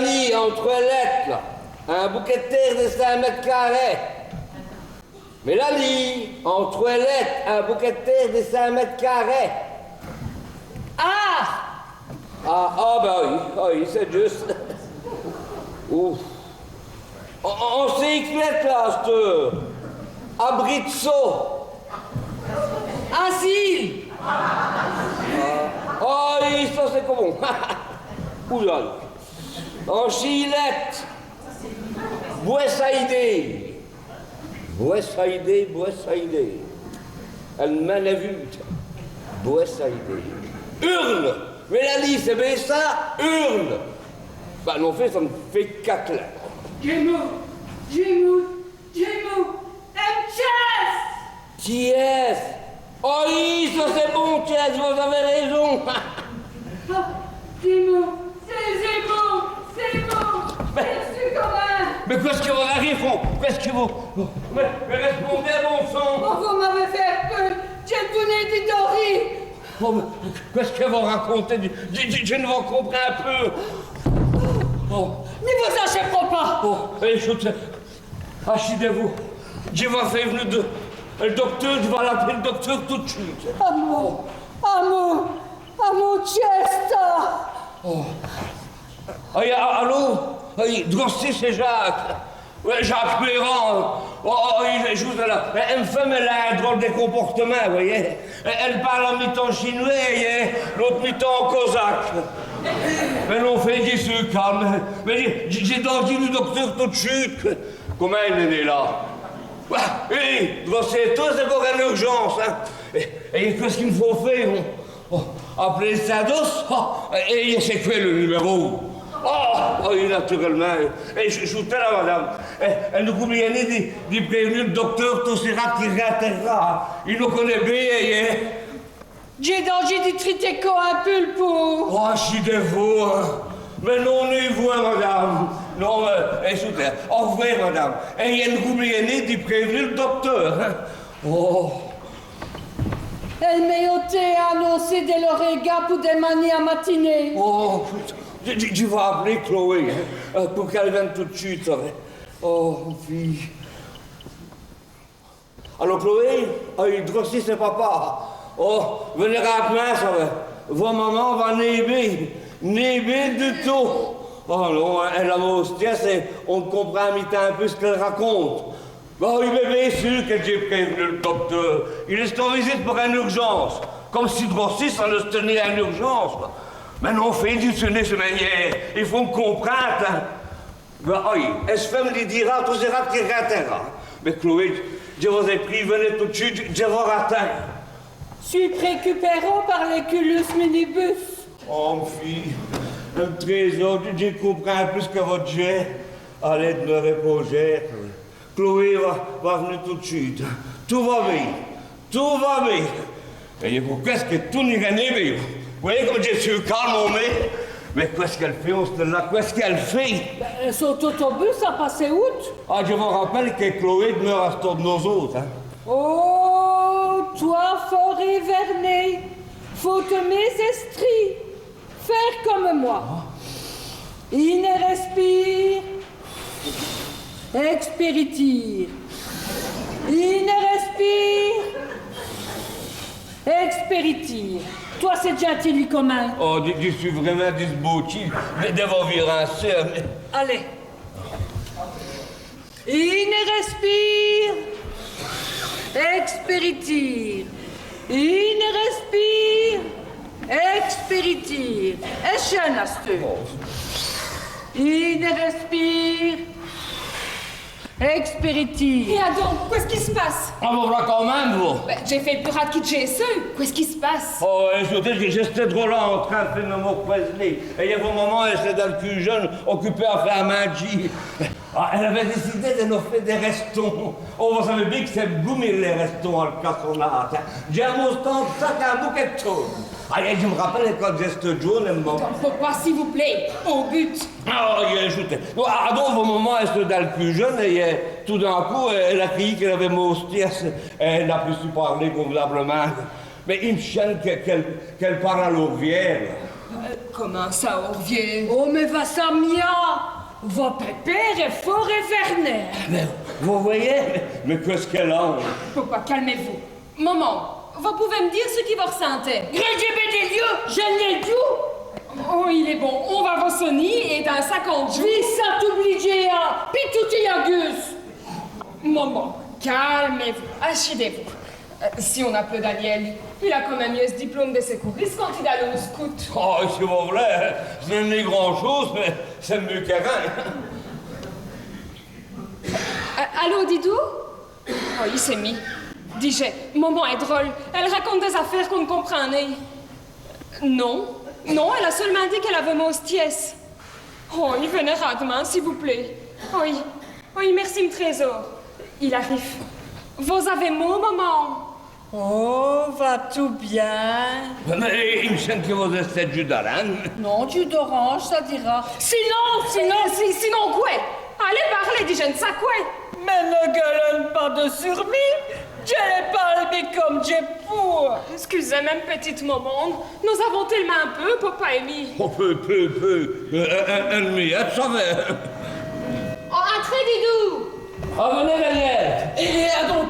Mélanie, en toilette, là. Un bouquet de terre de 5 mètres carrés. Mélanie, en toilette, un bouquet de terre de 5 mètres carrés. Oui, c'est juste. Ouf. On s'est éclaté là, cette heure. Abrizzo. Asile. Oui, ça c'est comment. Oula. En Chilette. Boissaïdé. Boissaïdé. Elle m'en a vu. Boissaïdé. Hurle. Mélanie, c'est bien ça, hurle. Bah non, fait, ça me fait cacler. Gémeaux. M-Chess. Thiès. Oh oui, ça c'est bon, Thiès, vous avez raison. Gémeaux. C'est reçu commun. Mais qu'est-ce que vous arrivez, qu'est-ce que vous... Mais répondez, bon sang. Oh, vous m'avez fait peur. J'ai donné du Dori. Oh, qu'est-ce que vous racontez? Je ne vous comprends un peu. Oh. Ne vous achetez pas. Oh, écoutez, achetez-vous. Je vais faire venir le docteur, je vais l'appeler le docteur tout de suite. Amour, Chesta. Oh. Allô? Drossi, c'est Jacques. Ouais, Jacques Perron. Il joue de là. Une femme, elle a un drôle de comportement, vous voyez. Elle parle en mi-temps chinois et l'autre mi-temps en cosaque. Mais non, fait du sucre, calme. Mais j'ai donc dit le docteur tout de suite. Comment elle est là? Oui, Drossi, tout, c'est pour une urgence. Hein. Et qu'est-ce qu'il me faut faire? Appeler le Sados. Et c'est quoi le numéro? Naturellement. Je suis là, madame. Elle nous convient de prévenir le docteur Tossera qui réatterra. Il nous connaît bien, J'ai danger de traiter comme un pulpo. je suis de vous. Mais non, on est vous, madame. Non, écoutez, au revoir, madame. Et il nous convient de prévenir le docteur. Elle m'a été annoncé de l'oréga pour des manières matinées. Je vais appeler Chloé pour qu'elle vienne tout de suite. Fille. Allô, Chloé? Drossi, c'est papa. Venez rapidement, ça va. Votre maman va néber du tout. Non, elle a mon stress et on comprend à mi-temps un peu ce qu'elle raconte. Il est bien sûr que j'ai prévenu le docteur. Il est en visite pour une urgence. Comme si Drossi, ça ne se tenait à une urgence. Mais non, fait du sonner ce manière. Il faut me comprendre. Elle se fait me dira, tout sera qui ratera. Mais Chloé, je vous ai pris, venez tout de suite, je vous ratteins. Suis préoccupé par les culus minibus. Fille, un trésor, je comprends plus que votre jet. Allez de me reposer. Chloé va venir tout de suite. Tout va bien. Et qu'est-ce que tout n'est gagné, vous voyez comme je suis calme, mais qu'est-ce qu'elle fait, là? Qu'est-ce qu'elle fait? Son autobus a passé outre. Je vous rappelle que Chloé demeure à ce tour de nos autres. Hein? Toi, fort hiverné, faute mes esprits, faire comme moi. Il ne respire, expéritir. Il ne respire, expéritir. Toi, c'est gentil commun. Je suis vraiment disbouti de vos virages. Allez. Il ne respire, expéritir. Il ne respire, expéritir. Et jeune à ce. Il ne respire, expéritir. Et donc, qu'est-ce qui se passe? Voilà quand même, vous. J'ai fait le plus rapide que j'ai su. Qu'est-ce qui se passe? Écoutez, j'étais trop là en train de faire mon Presley. Et il y a un moment, elle était dans le cul jeune, occupée à faire magie. Elle avait décidé de nous faire des restons. Vous savez bien que c'est gourmé les restons à le cassonade. J'ai un monstant de sac à un bouquet de choses. Je me rappelle quand j'étais jeune, Pourquoi, s'il vous plaît, au but? Écoutez. Donc, au moment, elle était dans le cul jeune, et tout d'un coup, elle a crié qu'elle avait mon stress. Elle n'a plus su parler convenablement. Mais il me chante qu'elle parle à l'ouvrière. Comment ça, on revient? Oh, mais va ça mia! Va pépère et fort et Werner. Mais vous voyez, mais qu'est-ce qu'elle a? Papa, calmez-vous. Maman, vous pouvez me dire ce qui vous ressentez? Grégibé des lieux, je n'ai tout. Oh, il est bon. On va vous sonner et dans 50 jours... Vis ça t'obliger à, pis tout y agus. Maman, calmez-vous, achetez-vous. Si on appelle Daniel, il a quand même eu ce diplôme de secouriste quand il est allé au scout. Oh, c'est pas vrai, ce n'est grand-chose, mais c'est mieux que rien. Allô, Didou? Oh, il s'est mis. Dis-je, maman est drôle. Elle raconte des affaires qu'on ne comprend pas. Non, non, elle a seulement dit qu'elle avait mon hostiesse. Oh, il venait rapidement, s'il vous plaît. Oui, oui, merci, mon trésor. Il arrive. Vous avez mot, maman? Oh, va tout bien. Mais il me semble que vous êtes jus d'orange. Non, jus d'orange, ça dira. Sinon, Sinon quoi? Allez parler, dis-je, ça quoi? mais ne gueule pas de surmis. Je n'ai pas le bec comme j'ai pour. Excusez, même petite maman, nous avons tellement peu, papa et mi. Oh, peu. Un demi-heure, ça va. Oh, entrez, Didou! Ah, venez, Daniel. Et donc,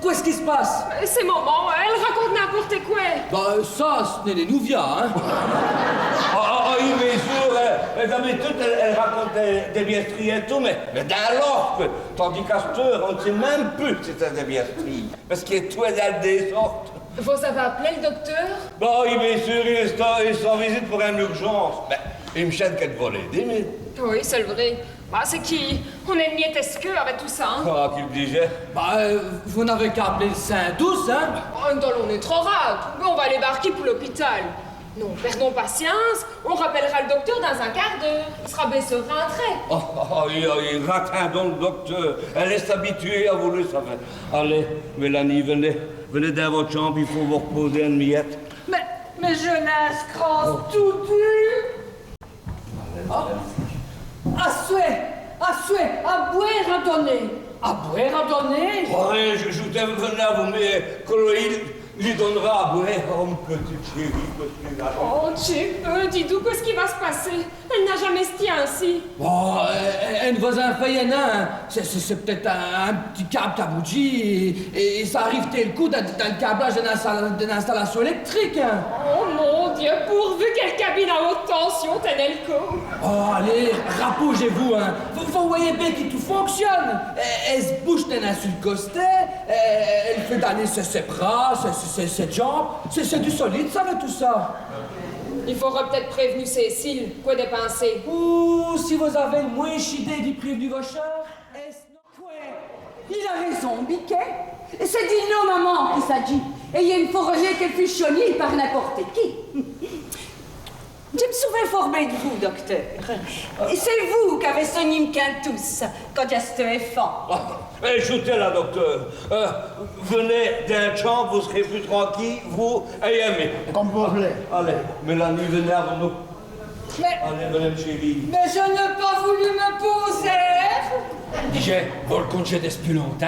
qu'est-ce qui se passe? C'est maman, elle raconte n'importe quoi. Bah ça, ce n'est les nouvia, hein. Ah, oui, bien sûr, d'habitude, elle raconte des biestries et tout, mais dans l'ordre. Tandis qu'à cette heure, on ne sait même plus que c'était des biestries. Parce qu'il y a tout dans des sortes. Vous avez appelé le docteur? Bah oui, bien sûr, il est en visite pour une urgence. Ben, il me chante qu'elle va l'aider, mais... Oui, c'est vrai. Bah, c'est qui? On est miette esqueux avec tout ça, hein? Ah, qu'il me disait. Bah, vous n'avez qu'à appeler le Saint-Douce, hein. Oh, on est trop rare. On va les barquer pour l'hôpital. Non, perdons patience. On rappellera le docteur dans un quart d'heure. Il sera bien serein rentré. Il ratin donc, docteur. Elle est habituée à vous le savoir. Allez, Mélanie, venez dans votre chambre, il faut vous reposer une miette. Mais jeunesse crosse tout dur. À souhait, à boire à donner. À boire à donner. Oui, je t'aime venir à vous, mais Chloé, lui donnera à boire. Oh, petite chérie, Oh, Chip, dis-nous, qu'est-ce qui va se passer? Elle n'a jamais se tient ainsi. Bon, un voisin fait hein. C'est peut-être un petit câble cabouji et ça arrive tel coup dans le câblage d'une installation électrique, hein. Oh mon Dieu, pourvu qu'elle cabine à haute tension, Tenelco. Oh, allez, rapprochez-vous, hein. Vous voyez bien qu'il tout fonctionne. Elle se bouge d'un sur le costet, elle fait d'aller ses bras, ses jambes. C'est du solide, ça, tout ça. Il faudra peut-être prévenir Cécile. Quoi dépenser? Ouh, si vous avez une moins idée du prévenu Vaucheur, est-ce non? Il a raison, Biquet. C'est dit non, maman, qui s'agit. Et il y a une forgée qu'elle fut chonie par n'importe qui. Je me souviens fort bien de vous, docteur. Et c'est vous qui avez soigné me tous quand il y a cet enfant. Écoutez-la, docteur. Venez dans la chambre, vous serez plus tranquille, vous et Aimé. Comme vous voulez. Allez, Mélanie, venez avec nous. Mais Allez, madame chérie. je n'ai pas voulu me poser. J'ai vous le compte depuis longtemps.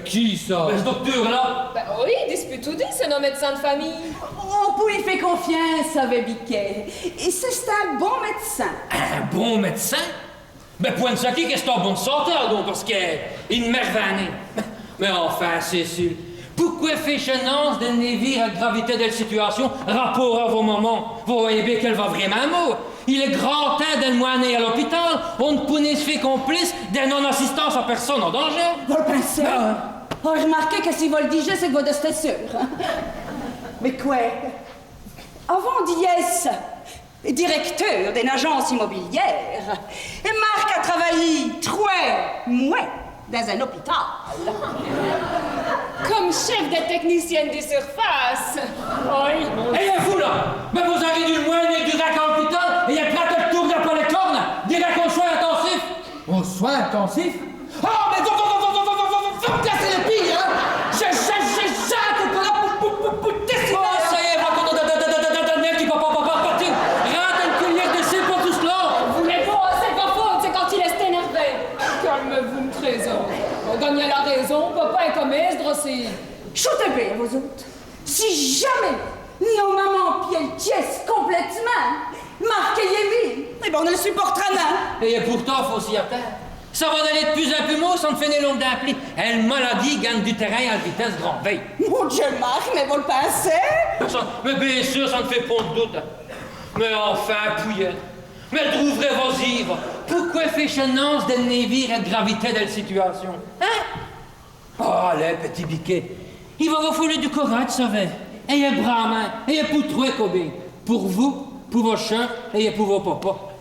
Qui ça? Ce docteur-là. Ben oui, dispute tout dit, c'est nos médecins de famille. On peut y faire confiance avec Biquet. Et c'est un bon médecin. Un bon médecin? Ben, point de ça qui, qu'est-ce que c'est un bon santé, donc, parce qu'il merveille. Mais enfin, Cécile, pourquoi fait chenance de névir à gravité de la situation rapport à vos mamans? Vous voyez bien qu'elle va vraiment mot. Il est grand temps de le moiner à l'hôpital. On ne peut se faire complice de non-assistance à personne en danger. Vous le pensez? Remarquez que si vous le disiez, c'est que vous êtes sûr. Mais quoi? Avant d'IS, directeur d'une agence immobilière, et Marc a travaillé 3 mois dans un hôpital. Comme chef des techniciennes des surfaces. Oui. Et vous là, ben vous avez du moyen du rack à l'hôpital et il y a plein de tours dans les cornes, des racks aux soins intensifs. Aux soins intensifs? Oh, mais faut me casser les billes, hein! J'ai ça, pour décider! Oh, ça y est, va Daniel qui papa, partir. Rentre une cuillère de sucre pour tout cela. Vous voulez pas, c'est pas faute, c'est quand il est énervé. Calmez-vous, mon trésor. Daniel a raison, papa est comme Esdre, c'est... Shootez bien, vous autres. Si jamais nos mamans piellent complètement, Marc et Yémi. Eh ben, on ne le supportera pas. Et pourtant, faut s'y attendre. Ça va d'aller de plus en plus mot sans te faire l'ombre d'appli. Elle maladie gagne du terrain à vitesse grand veille. Mon Dieu, Marc, mais vous le pensez? Mais bien sûr, ça ne fait pas de doute. Mais enfin, Pouillette, mais trouverez vos ivres. Pourquoi fait chenance de névir et de gravité de la situation? Hein? Oh, allez, petit biquet. Il va vous fouler du courage, ça va. Ayez bras main, ayez pour toi, Kobe. Pour vous, pour vos chats, ayez pour vos papas.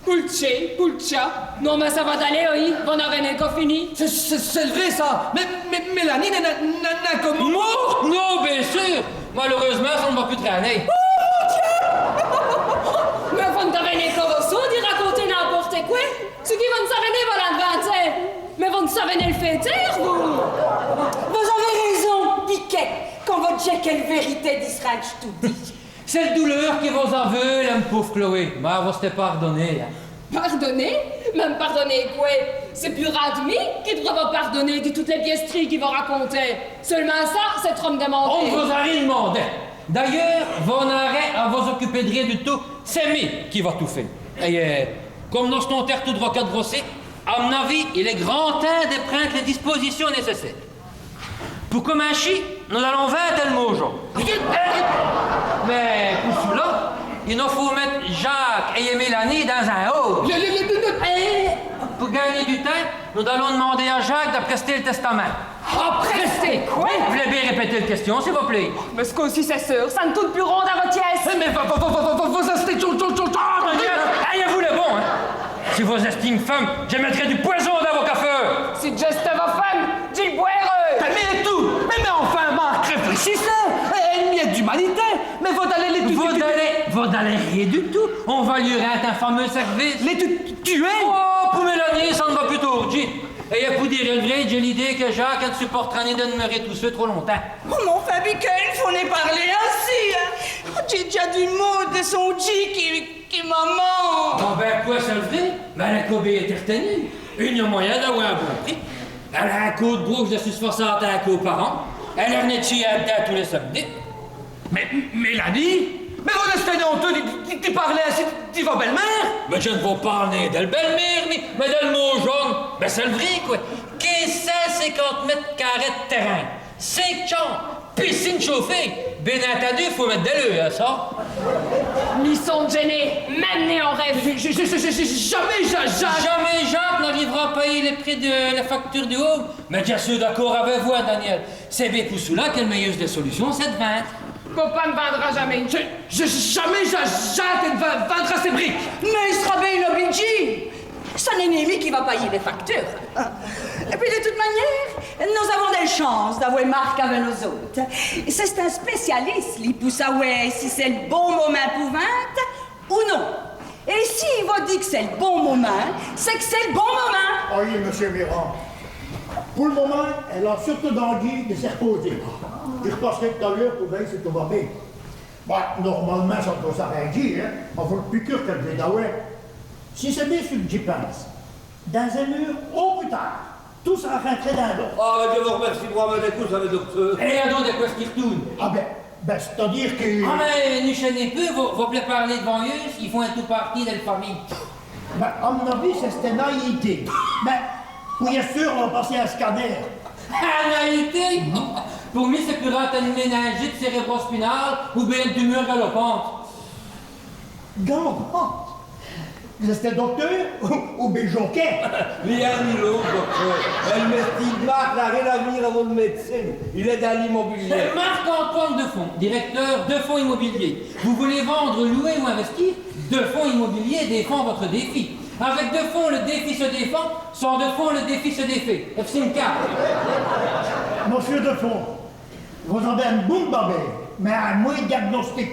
Pulce, pulcha. Non, mais ça va d'aller, oui. On a rien qu'à fini. C'est vrai, ça. Mais Mélanie n'a comment... Mort? Non, bien sûr. Malheureusement, ça ne va plus traîner. Mais vous ne savez qu'à vous d'y raconter n'importe quoi. Ce qui vous ne savez voilà le 20. Mais vous ne savez le faire, vous. Vous avez raison, Piquet. Quand votre Jack est la vérité d'Israël, je tout dis. C'est le douleur qui vous en veut, la pauvre Chloé. Mais vous s'était pardonné. Pardonner? Même pardonner quoi? C'est plus Radmi qui doit vous pardonner de toutes les pièstries qu'il va raconter. Seulement ça, c'est trop me demander. On vous a rien demandé. D'ailleurs, vous n'aurez à vous occuper de rien du tout. C'est moi qui va tout faire. Et comme nous sommes terre tout droit qu'à grosser, à mon avis, il est grand temps de prendre les dispositions nécessaires. Pour commencer, nous allons faire tel mot, genre. Mais pour cela, il nous faut mettre Jacques et Mélanie dans un hall. Pour gagner du temps, nous allons demander à Jacques de prester le testament. Prester quoi? Vous voulez bien répéter la question, s'il vous plaît? Mais ce coup-ci, c'est sûr, ça ne tourne plus rond dans votre pièce. Mais vous estimez... Ayez-vous le bon, hein? Si vous estimez femme, je mettrai du poison dans vos cafés. Si juste vos femmes, dis le boireux. Mais tout. Mais enfin, Marc, réfléchissez. Il y a d'humanité. Mais vous allez les Vous n'allez rien du tout. On va lui rendre un fameux service. les tuer. Oh, pour Mélanie, ça ne va plus tourner. Et pour dire le vrai, j'ai l'idée que Jacques ne supportera ni de demeurer tout seul trop longtemps. Oh, mon Fabiquel, faut en parler ainsi. Hein. J'ai déjà du mot de son G qui m'en Bon, ben, quoi, c'est le vrai? Ben, la Kobe est retenue. Il y a moyen d'avoir un bon prix. Elle a un coup de bouche de susforçante à un coup par an. Elle est venue de à dedans tous les samedis. Mais Mélanie. Mais vous restez honteux d'y parler ainsi de votre belle-mère. Mais je ne vais parler de la belle-mère, mais de le mot jaune. Ben, c'est le vrai, quoi. 1550 mètres carrés de terrain. 5 chambres. Piscine chauffée. Bien entendu, il faut mettre de l'œil à ça. Ils sont gênés, même né en rêve. Jamais Jacques n'arrivera à payer les prix de la facture du hall. Mais je suis d'accord avec vous, Daniel. C'est bien pour cela que la meilleure des solutions, c'est de vendre. Papa ne vendra jamais. Jamais Jacques ne vendra ses briques. Mais il sera bien obligé. C'est un ennemi qui va payer les factures. Et puis de toute manière, nous avons des chances d'avoir Marc avec nous autres. C'est un spécialiste, lui, pour savoir si c'est le bon moment pour vendre ou non. Et s'il va dire que c'est le bon moment, c'est que c'est le bon moment. Oui, monsieur Mirand. Pour le moment, elle a surtout d'envie de se reposer. Je repasserai tout à l'heure pour voir si tout va bien. Bah, normalement, ça doit s'arranger, hein. On va le piqûre qu'elle fait d'avoir. Si c'est bien ce que j'y pense, dans un mur, au plus tard, tout sera rentré dans l'autre. Ah, mais je vous remercie pour avoir écoute, ça va, docteur. Et il y a donc des quoi qui retournent. Ah ben, c'est-à-dire que... Ah, mais ne chaînez peu, vous voulez parler devant eux, ils font un tout parti de la famille. Ben, à mon avis, c'était naïveté. Ben, bien sûr, on va passer à un scanner. Réalité? Pour moi, c'est plus rare une méningite cérébrospinale ou bien une tumeur galopante. Galopante. Vous êtes docteur ou bien jockey? Ni un ni l'autre, docteur. Elle m'estime Marc n'a rien à venir à votre médecine. Il est dans l'immobilier. C'est Marc-Antoine Defond, directeur de fonds immobiliers. Vous voulez vendre, louer ou investir? De fonds immobiliers défend votre défi. Avec de fonds, le défi se défend. Sans de fonds, le défi se défait. FC une carte. Monsieur Defond, vous avez un bon babé, mais un moins diagnostic.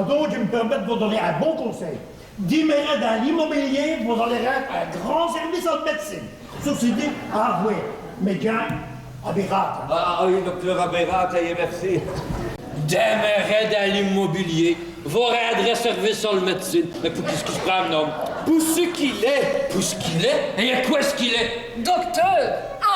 Donc, je me permets de vous donner un bon conseil. Démarrez dans l'immobilier, vous allez rendre un grand service en médecine. Ceci dit, avouez, médecin, Abérat. Ah oui, docteur Abérat, merci. Démarrer dans l'immobilier. Vous rendrez service sur le médecine. Mais pour qu'est-ce qu'il se prend, non? Pour ce qu'il est. Pour ce qu'il est? Et quoi ce qu'il est? Docteur,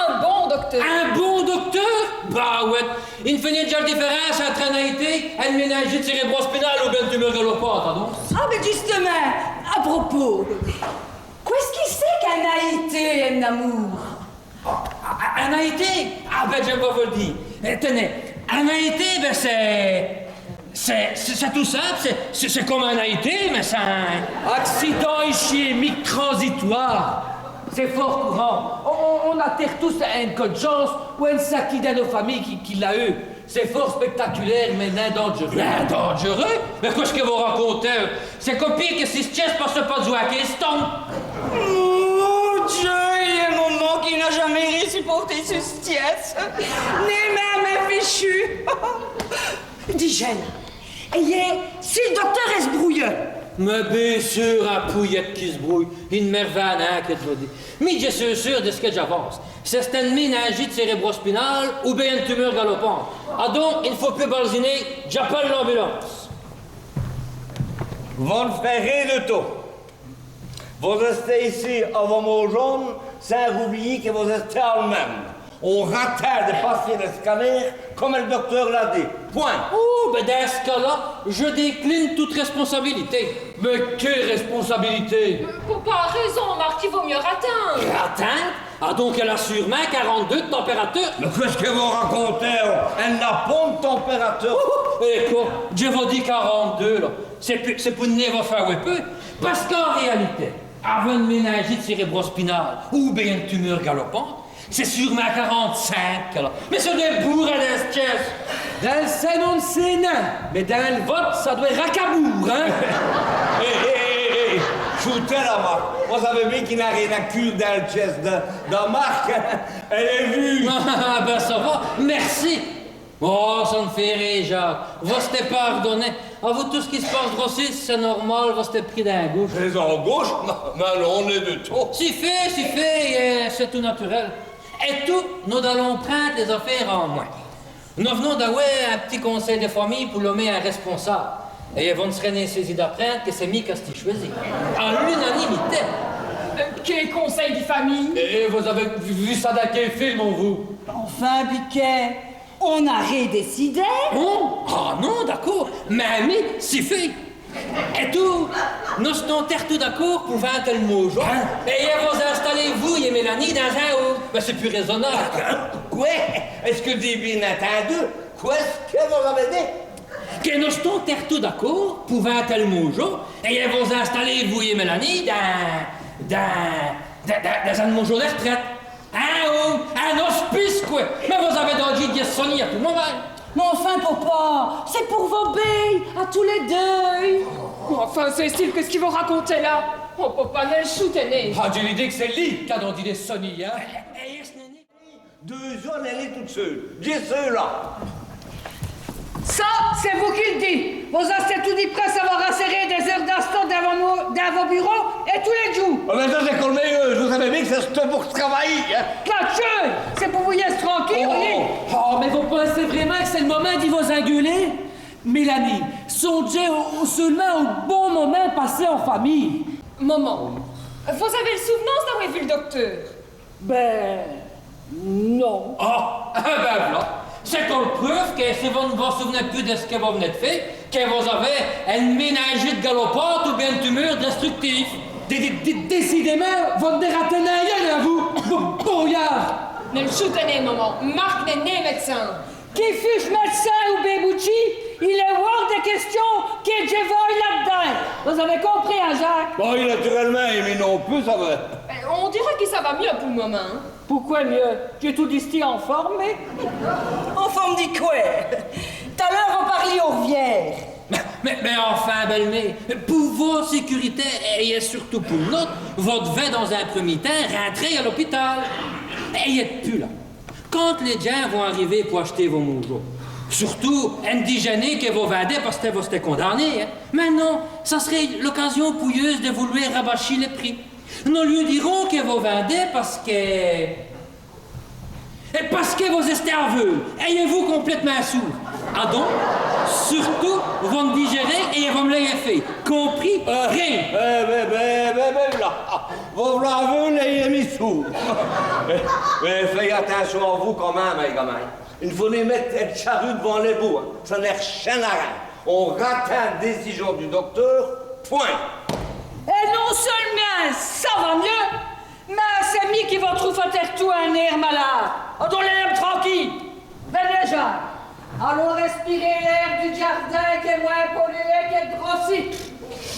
Un bon docteur. Un bon docteur? Bah ouais. Il fait déjà la différence entre une AIT, une méningite cérébrospinale ou bien une tumeur galopante, hein, donc? Ah, mais justement, à propos, qu'est-ce qui c'est qu'un AIT, un amour? Un AIT? Ah ben je vais vous le dire. Tenez, un AIT, ben c'est tout simple, c'est comme un AIT, mais c'est un accident ischémique transitoire. C'est fort courant. On attire tous un cas de chance ou un saki dans nos familles qui l'a eu. C'est fort spectaculaire, mais nain dangereux. Nain dangereux? Mais qu'est-ce que vous racontez? C'est comme pire que si ce chest passe pas de jouer à question. Mon Dieu, il y a un moment qui n'a jamais réussi à porter ce stiès, ni même un fichu. Dis-je, et si le docteur est se brouilleux? Mais bien sûr, un pouillette qui se brouille, une merveille, hein, que je vous dis. Mais je suis sûr de ce que j'avance. C'est une méningite cérébrospinale ou bien une tumeur galopante. Ah donc, il ne faut plus balziner, j'appelle l'ambulance. Vous ne ferez rien de tout. Vous restez ici avant mon jaune, sans oublier que vous êtes allemand. On ratait de passer le scanner comme le docteur l'a dit. Point. Oh, ben dans ce cas-là, je décline toute responsabilité. Mais quelle responsabilité? Pour pas raison, Marc, il vaut mieux atteindre. Atteinte? Ah donc elle a sûrement 42 de température. Mais qu'est-ce que vous racontez? Elle n'a pas de température. Et quoi? Je vous dis 42, là. C'est pour ne pas faire un peu. Parce qu'en réalité, avant une méningite cérébrospinale ou bien une tumeur galopante, c'est sûrement 45, là. Mais c'est des bourres à l'esquisse. Dans le Sénat, c'est nain. Mais dans le vote, ça doit être racabour, hein? Hé, shootez la marque. Vous savez bien qu'il n'a rien à cure dans le chest de Marc. Elle est vue. Ah, ben ça va. Merci. Oh, ça me fait rire, Jacques. Vous t'es pardonné. À vous, tout ce qui se passe grossir, c'est normal, vous t'es pris d'un gauche. C'est en gauche? Mais non, on est de trop. Si fait, c'est tout naturel. Et tout, nous allons prendre les affaires en main. Nous venons d'avoir un petit conseil de famille pour nommer un responsable. Et ils vont se rendre saisi d'apprendre que c'est Mika qui choisit. À l'unanimité. Quel conseil de famille? Et vous avez vu ça dans quel film, vous? Enfin, Biquet, on a redécidé. Oh? Ah non, d'accord. Mamie, si fait. Et tout, nous sommes tout d'accord pour vendre le mot jaune. Et vous installez vous et Mélanie dans un haut. Ben, c'est plus raisonnable. Quoi? Est-ce que j'ai bien entendu? Qu'est-ce que vous avez dit? Que nous sommes tout d'accord pour vendre le mot jaune. Et vous installez vous et Mélanie dans un mot jaune de retraite. Un hospice, quoi. Mais vous avez donc dit Sonny à tout moment. Mais enfin, papa, c'est pour vos billes, à tous les deux. Enfin, Cécile, qu'est-ce qu'ils vont raconter là? Oh, papa, n'est le choutené. Ah, j'ai l'idée que c'est lui qui a donc dit des Sonny, hein. 2 jours, elle est toute seule. J'ai ceux-là. Ça, c'est vous qui le dites. Vous restez tout dit prêts à avoir inséré des heures d'instant dans vos bureaux et tous les jours. Ah ben ça, c'est comme vous savez bien que c'est pour travailler. Hein? Cacheux, c'est pour vous y être tranquille, voyez. Oh, mais vous pensez vraiment que c'est le moment d'y vous engueuler? Mélanie, songez seulement au bon moment passé en famille. Maman, vous avez le souvenance d'avoir vu le docteur? Ben, non. Ah, ben voilà. C'est comme preuve que si vous ne vous souvenez plus de ce que vous venez de faire, que vous avez une méningite galopante ou bien une tumeur destructive. Décidément, vous ne dératez rien à vous brouillard. Ne le choutené, maman. Marc n'est né médecin. Qui fiche médecin ou Bébouchi, il est hors de question qu'il y ait du vol là-dedans. Vous avez compris, hein, Jacques? Bon, naturellement, mais non plus, ça va. On dirait que ça va mieux pour le moment. Hein? Pourquoi mieux? J'ai tout dit en forme, mais... En forme dit quoi? Tout à l'heure, on parlait aux rivières. Mais enfin, belle-mère, pour vos sécurités et surtout pour notre, vous devez dans un premier temps rentrer à l'hôpital. Et êtes plus là. Quand les gens vont arriver pour acheter vos moujos, surtout indigénés que vous vendez parce que vous êtes condamnés, hein. Maintenant, ça serait l'occasion pouilleuse de vouloir rabâcher les prix. Nous lui dirons que vous vendez parce que vous êtes aveugle. Ayez-vous complètement sourd. Ah donc, surtout, vous me digérer et vous me l'avez fait. Compris? Rien. Là. Vous l'avez, l'ayez mis sous. Mais faites attention à vous quand même, les gamins. Il faut les mettre une charrue devant les bouts. Hein. Ça n'est rien à rien. On rate une décision du docteur, point. Et non seulement ça va mieux, mais c'est mi qui va trouver faire tout un air malade. On doit l'air tranquille. Venez déjà. Allons respirer l'air du jardin qui est moins pollué, qui est grossi.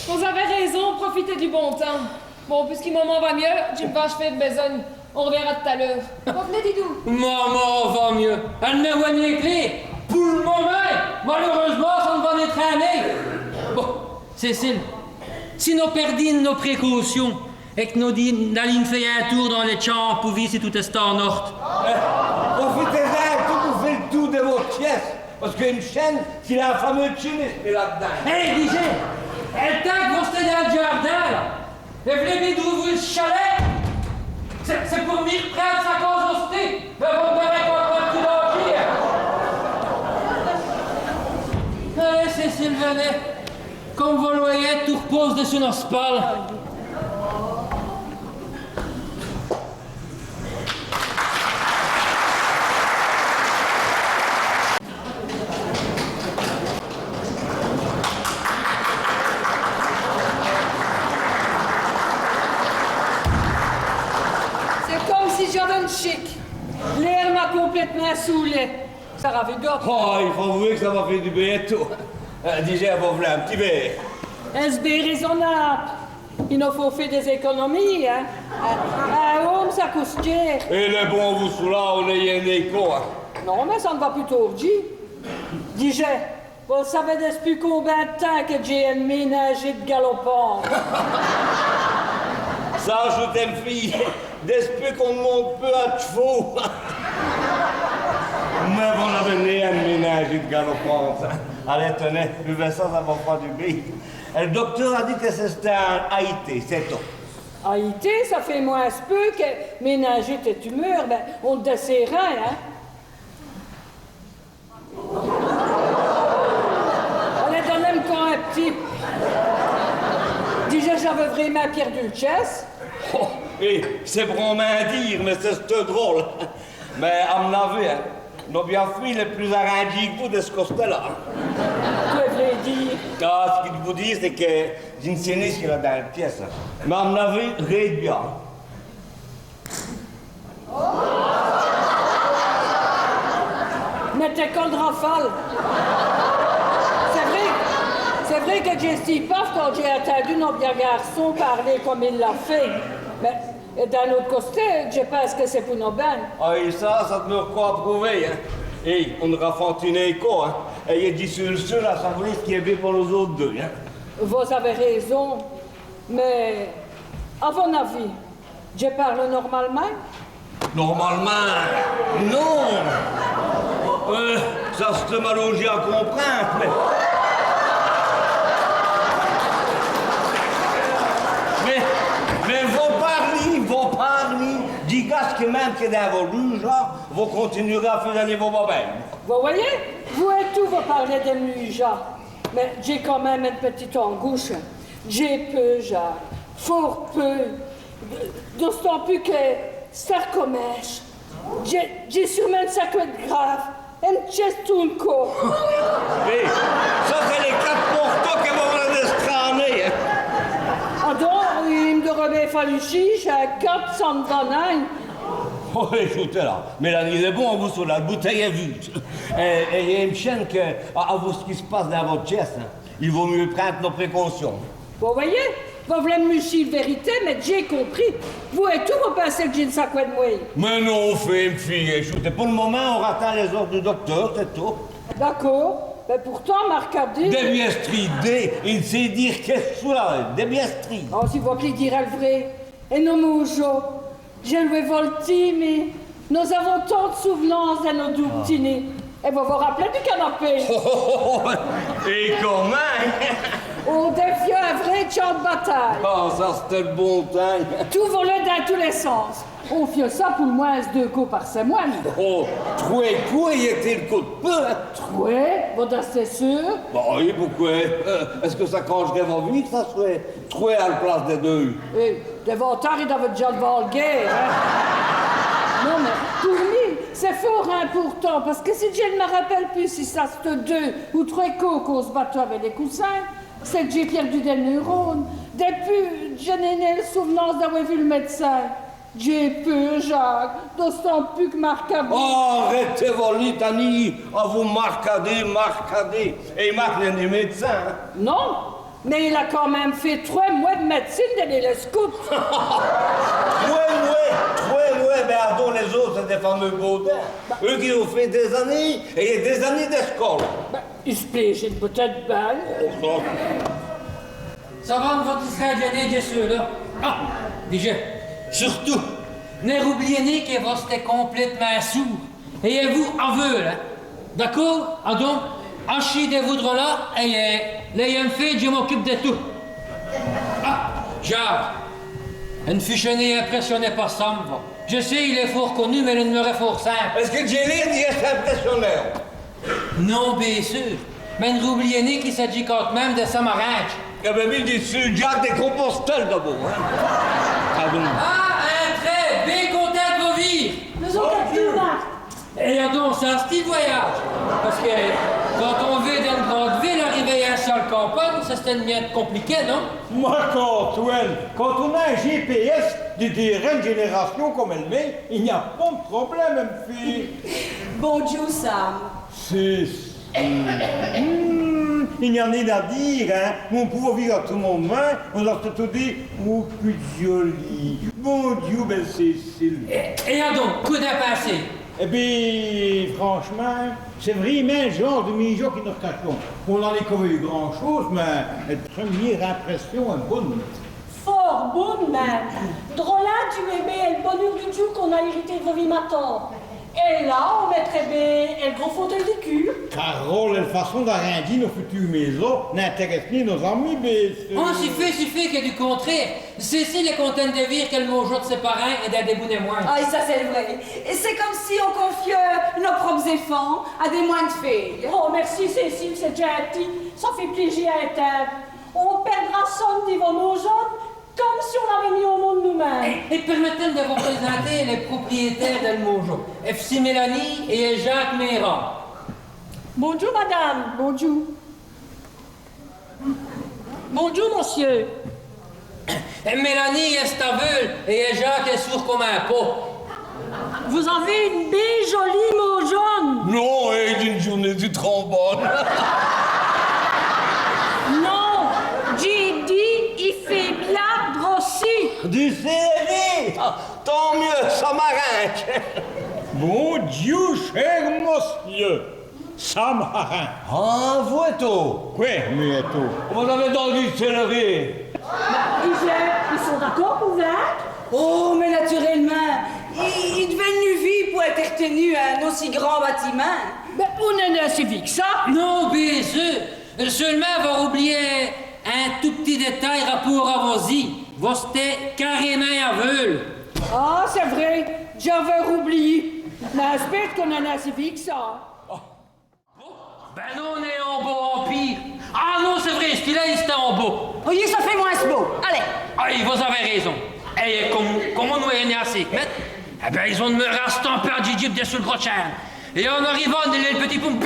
Vous avez raison, profitez du bon temps. Bon, puisqu'il maman va mieux, Jim va achever de besogne. On reverra tout à l'heure. Revenez, Didou. Maman va mieux. Elle m'a éloigné les clés. Pour le moment, malheureusement, ça ne va être traîner. Bon, Cécile, si nous perdons nos précautions et que nous allons faire un tour dans les champs pour voir si tout est en ordre. Profitez-en, tout vous faites le tour de votre pièce. Parce qu'une chaîne, c'est un fameux chimiste là-dedans. Hé, DJ, elle tant que vous restez dans le jardin, là, et vous voulez d'ouvrir le chalet, c'est pour m'y reprendre sa causosité. Mais vous me verrez pas un petit danger. Allez, Cécile, venez. Comme vous le voyez, tout repose dessus notre spal. J'avais une chic. L'air m'a complètement saoulé. Ça ravait d'autres. Oh, il faut avouer que ça m'a fait du bien et tout. Déjà, vous voulez un petit verre. Est-ce bien raisonnable? Il nous faut faire des économies, hein? Un homme, ça coûte cher. Et le bon vous sous là, on est un écho, hein. Non, mais ça ne va plutôt dire. Dis-je, vous savez depuis combien de temps que j'ai un ménager de galopant? Ça, je t'aime, fille. Depuis qu'on monte peu à chevaux. Mais vous avez né un ménage de galopante. Allez, tenez, buvez ça, ça va faire du bien. Le docteur a dit que c'était un Haïti, c'est tout. Haïti, ça fait moins peu que ménager tes tumeurs. Ben, on te desserre, hein? Allez, donne-moi un petit. Déjà, j'avais vraiment perdu le chest. Oh, et c'est vraiment à dire, mais c'est drôle. Mais à mon avis, hein, nos bien filles les plus arrangées que vous de ce côté-là. Que voulez dire? Ah, ce qu'il vous dit, c'est que j'ai une sinistre qui est là dans la pièce. Mais à mon avis, rien de bien. Mais t'es con de rafale. C'est vrai que j'ai si peur quand j'ai entendu notre bien garçon parler comme il l'a fait. Mais d'un autre côté, je pense que c'est pour nos bains. Ah, et ça te me quoi prouver, hein. Et on aura fait une écho, hein. Et il dit sur la savoir ce qui est bien pour nous autres deux, hein. Vous avez raison, mais à mon avis, je parle normalement? Normalement, non. Ça c'est malogé à comprendre, mais... Mais vos parmi, dis que même que dans vos lujas, vous continuerez à faire aller vos babelles. Vous voyez, vous et tout, vous parlez de lujas. Mais j'ai quand même une petite angouche. J'ai peu, Jacques. Fort peu. D'autant plus que ça recommence. J'ai sûrement une sacotte grave. Un chest tout le corps. Oui, ça c'est les 4 portos que vous venez de se cramer, hein. Ah donc, il me devrait fallu chiche à 400 bananes. Oh, écoutez là, Mélanie, c'est bon, vous sur la bouteille est vue. Et il y a une chaîne que, à vous ce qui se passe dans votre chest, hein, il vaut mieux prendre nos précautions. Vous voyez, vous voulez me lucher la vérité, mais j'ai compris. Vous et tout, vous pensez que j'ai une sacotte de moi. Mais non, fille, écoutez, pour le moment, on attend les ordres du docteur, c'est tout. D'accord. Mais pourtant, Marc a dit... Des biestries, il sait dire qu'est-ce que c'est, des biestries. Oh, si vous qui dire le vrai. Et non, Moujo, je lui ai volti, mais nous avons tant de souvenances dans nos doux petits nez. Et vous vous rappelez du canapé? Et comment? Oh, des vieux un vrai champ de bataille. Oh, ça, c'était le bon temps. Tout volait dans tous les sens. On fait ça pour le moins 2 coups par semaine. Oh, troué quoi, il était le coup de peu, hein? Ouais, bon, c'est sûr. Bon, oui, pourquoi? Est-ce que ça changerait votre vie que ça serait troué à la place des deux? Et davantage, il avait déjà devant le guerre, hein. Non, mais pour lui, c'est fort important, parce que si je ne me rappelle plus si ça c'était 2 ou 3 coups qu'on se battait avec des coussins, c'est que j'ai perdu des neurones. Depuis, je n'ai le souvenance d'avoir vu le médecin. J'ai peur, Jacques, d'autant plus que Marcabou. Oh, arrêtez vos litanies, vous marcadez. Et Marc n'est ni médecin. Hein? Non, mais il a quand même fait 3 mois de médecine de l'élescope. Ouais, mais pardon, les autres, c'est des fameux baudins. Eux qui ont fait des années, et des années d'école. Ben, il se plaisait peut-être bien. Oh, Ça va, votre gêné, bien sûr, là. Ah, déjà, surtout, n'oubliez que vous êtes complètement sourd. Et vous aveugle, hein. D'accord? Ah donc, achetez-vous de là, et les fait, je m'occupe de tout. Ah, Jacques, une fichonnée impressionnée par ça, va. Je sais, il est fort connu, mais il ne me fort simple. est-ce que Jenny dit que c'est impressionnant? Non, bien sûr. Mais n'oubliez qu'il s'agit quand même de Samaranch. Il avait mis dessus Jacques des Compostelles d'abord. Hein? Pardon. Ah, un trait, bien content de vos vies. Nous avons capté Marc. Et donc, c'est un style voyage. Parce que quand on vit dans une grande ville, arriver à un seul campagne, ça c'est bien compliqué, non? Moi, Antoine, quand on a un GPS de jeunes générations comme elle met, il n'y a pas de problème, même fille. Bonjour, Sam. C'est... il n'y en a à dire, hein. On peut vivre à tout moment, on a tout dit, oh, plus joli. Bon Dieu, belle Cécile. Et donc, coup d'un passé. Eh bien, franchement, c'est vraiment un genre de mijo qui nous cachons. On n'en est pas eu grand-chose, mais la première impression est bonne. Fort bonne même. Drôlin du bébé et le bonheur du Dieu qu'on a hérité de vos vies matin. Et là, on mettrait bien le gros fauteuil de cul. Carole, la façon d'arrondir nos futures maisons n'intéresse ni nos amis, mais... Oh, suffit qu'il y a du contraire. Cécile est contente de vivre qu'elle mange de ses parents et d'un débout des moines. Ah, ça c'est vrai. Et c'est comme si on confiait nos propres enfants à des moines de filles. Oh, merci Cécile, c'est gentil. Ça fait plaisir à être. On perdra son niveau nos jeunes comme si on l'avait mis au monde nous-mêmes. Et permettez-moi de vous présenter les propriétaires d'El Mojo. FC Mélanie et Jacques Méran. Bonjour madame. Bonjour. Bonjour monsieur. Mélanie est aveugle et Jacques est sourd comme un pot. Vous avez une belle jolie mot jaune. Non, et d'une journée du trombone. Non, j'ai dit, il fait bien brosser. Du céleri. Tant mieux, ça m'arrange. Mon Dieu, cher monsieur, Samarin. Ah, vous-to. Quoi, muetto? Vous avez dans du céleri. Ils sont d'accord pour vaincre? Oh, mais naturellement, il devait une vie pour être retenu à un aussi grand bâtiment. Mais on est assez vite que ça. Non, bien sûr. Seulement, va oublier un tout petit détail rapport à vos vies. Vous êtes carrément aveugle. Ah, c'est vrai, j'avais oublié. Mais j'espère qu'on en a assez vite que ça. Ben non, on est en beau empire. Ah non, c'est vrai, celui-là, il était en beau. Voyez, ça fait moins beau. Allez. Ah, vous avez raison. Et comment nous est né à 5 mètres? Eh bien, ils ont de me rastant par Gigi dessus le gros chien. Et en arrivant, le petit poum,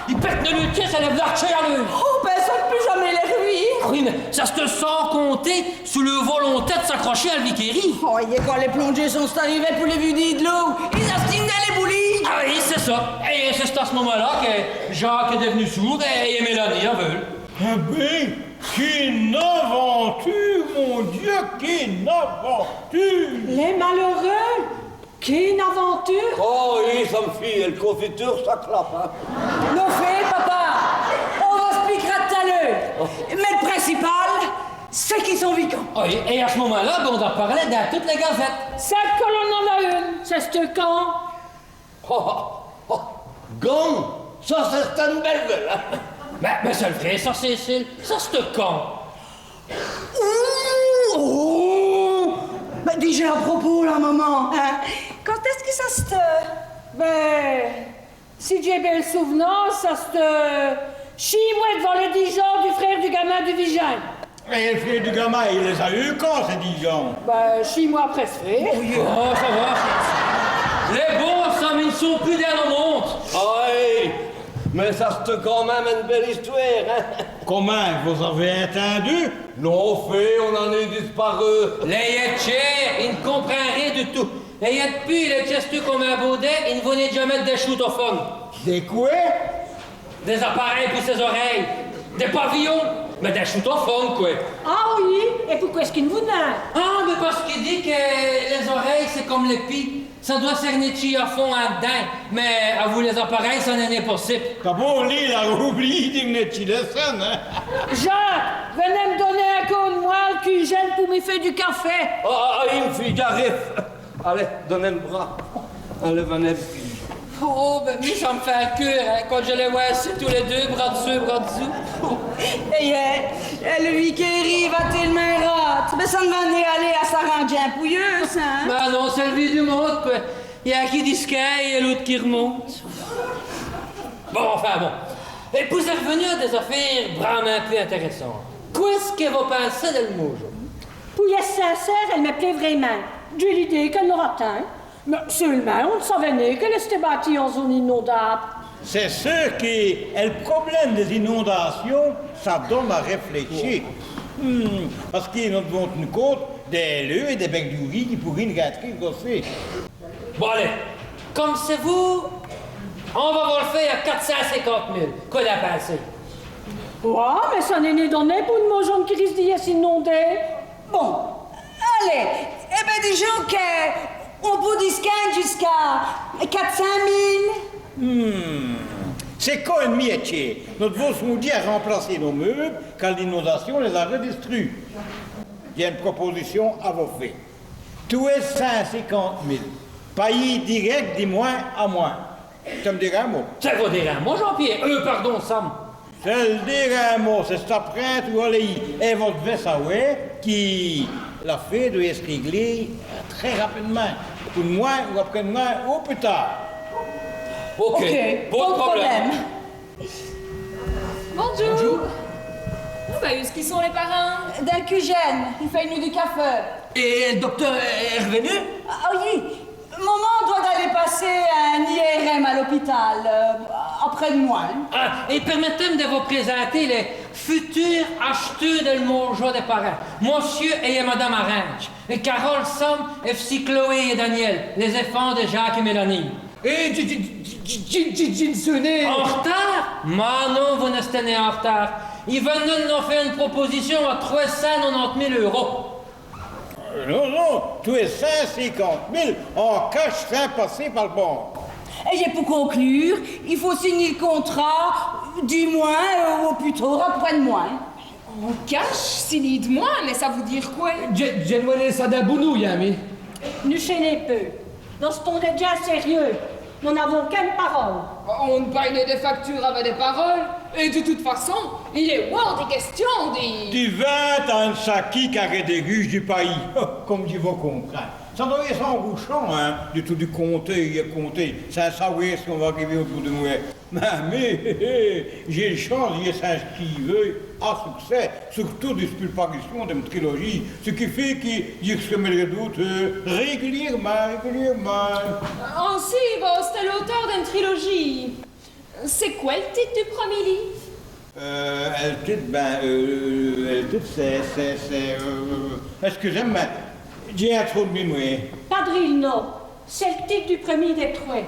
il pète le luthier, ça lève l'archer à l'œil. Oh, ben ça ne peut jamais les ruire. Oui, mais ça se sans compter sous le volonté de s'accrocher à le Viquéry. Voyez, quand les plongées sont arrivées pour les vues de l'eau, ils astinaient les boulis. Ah oui, c'est ça. Et c'est à ce moment-là que Jacques est devenu sourd et Mélanie aveugle. Eh bien, qu'une aventure, mon Dieu, qu'une aventure! Les malheureux, qu'une aventure. Oh oui, ça me fille, le confiture, ça clappe. Hein. Nos faits, papa, on vous expliquera tout à l'heure. Mais le principal, c'est qu'ils sont vivants. Ah oui, et à ce moment-là, ben, on en parlait dans toutes les gazettes. C'est que l'on en a une. C'est ce camp. Gong, ça c'est une belle gueule. Hein. Mais c'est le vrai, ça, Cécile. Ça, c'est con. Oh! Ben, dis-je à propos, là, maman. Hein? Quand est-ce que ça se te... Ben, si j'ai bien le souvenir, ça se chie-moi devant le Dijon du frère du gamin du Dijon. Et le frère du gamin, il les a eu quand, ces Dijon? Ben, chie-moi après ce frère. Oh, ça va. Les bons, ça, mais ils ne sont plus dans le monde. Aïe! Mais ça c'est quand même une belle histoire, hein? Comment, vous avez entendu? Non, fait, on en est disparu. Les yetchers, ils ne comprennent rien du tout. Les yetchers, ils gestent comme un baudet, ils ne venaient jamais des shootophones. Des quoi? Des appareils pour ses oreilles. Des pavillons. Mais des shootophones, quoi. Ah oui, et pourquoi est-ce qu'il vous n'a? Ah, mais parce qu'il dit que les oreilles, c'est comme les pieds. Ça doit cerner à fond en dedans. Mais à vous, les appareils, ça n'est pas possible. T'as beau lire la oublie d'Ignetti de scène, hein? Jacques, venez me donner un coup de moelle qui gêne pour me faire du café. Ah, une fille, j'arrive. Allez, donnez le bras. Allez, venez. Oh, ben, mais ça me fait un cœur, hein, quand je les vois assis tous les deux, bras dessus, bras dessous. Et lui qui arrive à tellement rate. Mais ça ne va ni aller à s'arranger un pouilleuse, hein? Ben non, c'est le vie du monde, quoi. Il y a qui dit sky et l'autre qui remonte. Bon, enfin bon. Et pour y revenir à des affaires vraiment un peu intéressantes. Qu'est-ce que vous pensez de le mot, Pour être sincère, elle me plaît vraiment. J'ai l'idée qu'elle l'aura atteint. Mais seulement, on ne savait pas qu'elle était bâtie en zone inondable. C'est sûr que le problème des inondations, ça donne à réfléchir. Parce qu'ils nous devons tenir compte des lieux et des becs du riz qui pourraient nous gâter grosser. Bon, allez. Comme c'est vous, on va vous le faire à 450 000. Quoi d'en penser? Ouais, mais ça n'est ni donné pour une jaune qui risque d'y être inondée. Bon, allez. Eh bien, disons qu'on peut discuter jusqu'à 400 000. C'est quoi un métier? Nous devons se dire à remplacer nos meubles quand l'inondation les a redistribués. Il y a une proposition à vous faire. Tout est 150 000. Pays direct du moins à moins. Ça me dirait un mot. Ça va dire un mot, Jean-Pierre. Pardon, Sam. Ça le dire un mot, c'est cette prête ou allez. Et votre savoir qui la fait doit se régler très rapidement. Pour moins ou après-demain ou plus tard. Ok, Pas de problème. Bonjour. Ben, où est-ce qu'ils sont les parents? D'un Cugène, il fait nous du café. Et le docteur est revenu? Ah oui, maman doit aller passer un IRM à l'hôpital, après-demain. Ah, et permettez-moi de vous présenter les futurs acheteurs de Mongeau des parents. Monsieur et Madame Arrange. Et Carole, Sam, FC Chloé et Daniel, les enfants de Jacques et Mélanie. Et Jinsonné. En retard? Mais non, vous n'êtes né en retard. Ils veulent nous faire une proposition à 390 000 €. Non, tout est 150 000 en cash sans passer par le banc. Et pour conclure, il faut signer le contrat, du moins, ou plutôt après-demain. On cache, signe de moi, mais ça vous dire quoi? J'ai demandé ça d'un bounou, Yami. Nous chaînez peu. Dans ce ton est déjà sérieux. Nous n'avons qu'une parole. On parle des factures avec des paroles, et de toute façon, il est hors des questions des... Tu vas dans chaque carré des ruches du pays, comme tu vas comprendre. Ça doit être sans bouchon, hein, du tout du comté, sans savoir si on va arriver au bout de moi. Mais j'ai le chance d'y s'inscrire à succès, surtout des parutions d'une trilogie, ce qui fait que je me redoute régulièrement. Ainsi, c'est l'auteur d'une trilogie. C'est quoi le titre du premier livre? Le titre, c'est... Excusez-moi, j'ai un trop de mémoire. Padrino, c'est le titre du premier des trois.